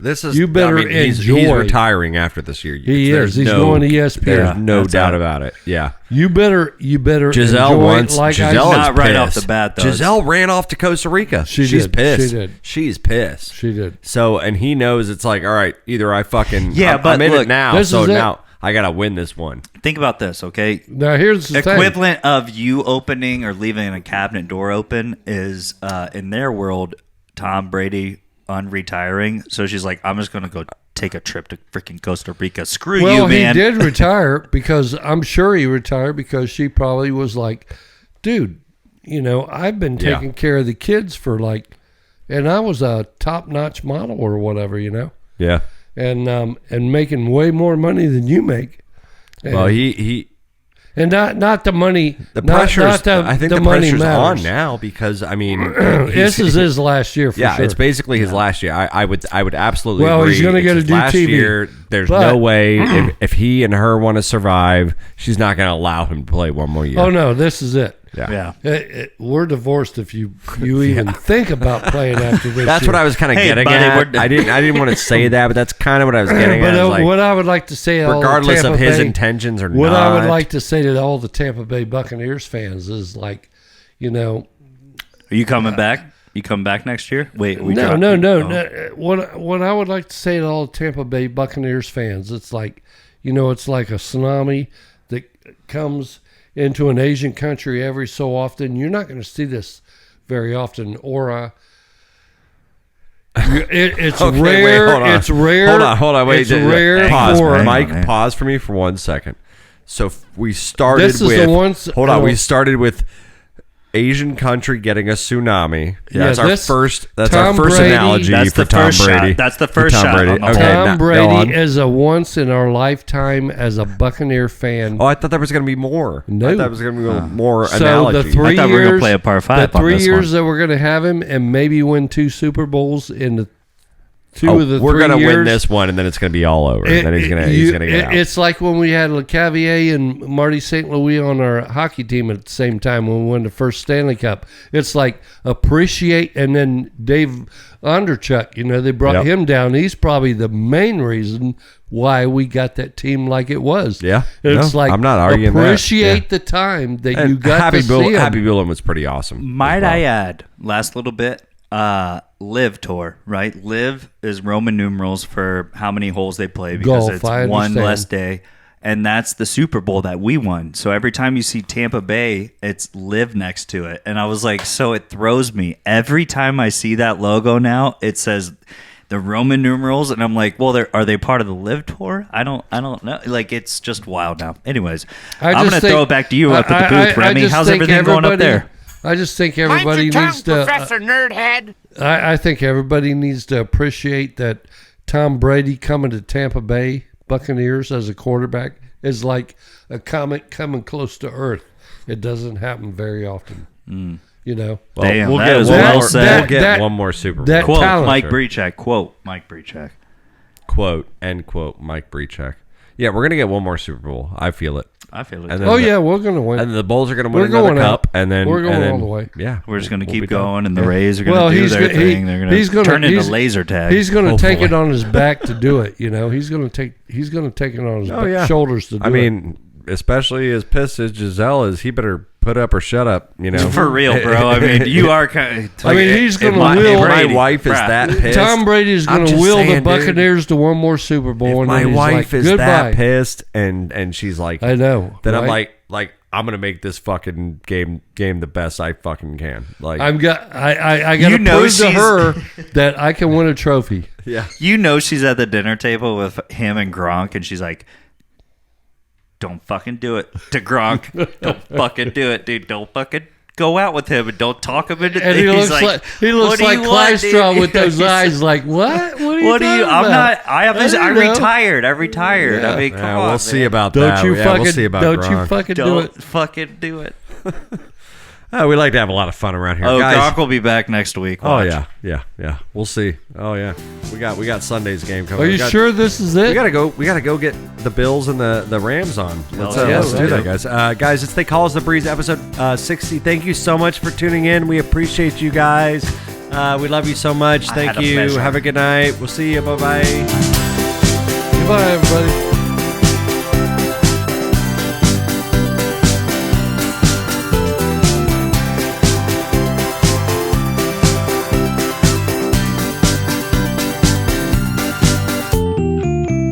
This is You better he's enjoy. retiring after this year. He There's is. He's no- going to ESPN. There's no That's doubt out. about it. Yeah. you better Giselle enjoy wants. it like Giselle I is Not right off pissed. the bat, though. Giselle ran off to Costa Rica. She She's did. pissed. She did. She's pissed. She did. So, and he knows it's like, all right, either I fucking Yeah, I'm but in look, it now. this So is it. now I gotta win this one. Think about this, okay? Now here's the Equivalent of you opening or leaving a cabinet door open is in their world, Tom Brady unretiring. So she's like, I'm just gonna go take a trip to freaking Costa Rica. Screw thing. you, Well, man. he did retire because I'm sure he retired because she probably was like, dude, I've been taking care of the kids for and I was a top-notch model or whatever, Yeah. and making way more money than you make. And, Well, he and not the money. the pressure. Not I think the money pressure's on matters. now because I mean, This is his last year for yeah, sure. it's basically his last year. I would absolutely Well, agree. he's gonna It's get to his do last TV. year. There's But- no way if he and her want to survive, she's not going to allow him to play one more year. Oh no, this is it. Yeah. Yeah. We're divorced if you even think about playing after this. That's year. what I was kind of Hey, getting buddy, at. we're- I didn't want to say that, but that's kind of what I was getting But at. It's like, what I would like to say, to all the regardless of Tampa his Bay- intentions or what not, I would like to say to all the Tampa Bay Buccaneers fans is Are you coming back? You come back next year? Wait, we no. Oh. What I would like to say to all the Tampa Bay Buccaneers fans, it's like, it's like a tsunami that comes into an Asian country every so often. You're not going to see this very often, or it's Okay, rare. wait, hold on. It's rare. Hold on, wait. It's rare. Pause, for, Mike. Pause for me for 1 second. So we started This is with. the ones- hold on, oh. we started with Asian country getting a tsunami. Yeah, That's our this- first. That's Tom our first Brady- analogy That's for the Tom first Brady. shot. That's the For first Tom shot Brady. on the Okay, wall. Tom now- go Brady on. is a once in our lifetime as a Buccaneer fan. Oh, I thought there was going to be more. No. I thought it was going to be more So analogy. the 3 I thought we years, were gonna play a par five the on 3 this years one. that we're going to have him, and maybe win 2 Super Bowls in the two Oh, of the we're 3 gonna years. win this one, and then it's going to be all over. And then he's going to get out. It's like when we had LeCavier and Marty St. Louis on our hockey team at the same time when we won the first Stanley Cup. It's like appreciate, and then Dave Onderchuk, they brought Yep. him down. He's probably the main reason why we got that team like it was. Yeah. It's No, like I'm not arguing that. appreciate Yeah. the time that And you got Happy to see him. Happy Bullen was pretty awesome. Might as well. I add, last little bit, Live Tour, right? Live is Roman numerals for how many holes they play because Golf, it's I one understand. less day. And that's the Super Bowl that we won. So every time you see Tampa Bay, it's Live next to it. And I was like, so it throws me. Every time I see that logo now, it says the Roman numerals. And I'm like, well, are they part of the Live Tour? I don't know. Like, it's just wild now. Anyways, I'm going to throw it back to you up at the booth, Remy. just How's think everything going up there? I just think everybody needs to. Professor Nerdhead. I think everybody needs to appreciate that Tom Brady coming to Tampa Bay Buccaneers as a quarterback is like a comet coming close to Earth. It doesn't happen very often. Well, Damn, we'll that get is one well more. said. We'll get That- one more Super Bowl. that Quote talent. Mike Breachak. Quote Mike Breachak. Quote end quote Mike Breachak. Yeah, we're gonna get one more Super Bowl. I feel it. I feel it. And then Oh the- yeah, we're gonna win. And the Bulls are gonna win We're another going cup, out. and then We're going and then, all the way. Yeah, We're just going to we'll keep be done. going, and the Yeah. Rays are going to do their thing. They're going to turn into laser tag. He's going to Oh, take boy. it on his back to do it. He's going to take it on his Oh, yeah. shoulders to do I it. mean, especially as pissed as Giselle is, he better put up or shut up. For real, bro. I mean, you are kind of. I mean, he's going to If will. my wife is that pissed. Tom Brady's I'm going to just will saying, the dude. Buccaneers to one more Super Bowl. If and my then he's wife like, is goodbye. that pissed, and she's like, I know. then I'm right? like, I'm gonna make this fucking game the best I fucking can. Like, I got to prove to she's- her that I can win a trophy. yeah. You know, she's at the dinner table with him and Gronk, and she's like, "Don't fucking do it to Gronk. Don't fucking do it, dude. Don't fucking go out with him and don't talk him into." And he He's looks like "What do you want, Clystron dude?" with those He's eyes. Like what? What do you? talking I'm about? not. I don't know. retired. I retired. I mean, come Yeah, on. we'll see man. about Don't that. you Yeah, fucking we'll see about don't Gronk. you fucking do Don't it. fucking do it. We like to have a lot of fun around here, Oh, guys. Gronk will be back next week. Oh Watch. yeah. We'll see. Oh yeah, we got Sunday's game coming. Are We you got- sure this is it? We gotta go get the Bills and the Rams on. Let's yeah, let's do right. that, guys. Guys, it's They Call Us the Breeze, episode 60. Thank you so much for tuning in. We appreciate you guys. We love you so much. I Thank had a you. pleasure. Have a good night. We'll see you. Bye bye. Goodbye, everybody.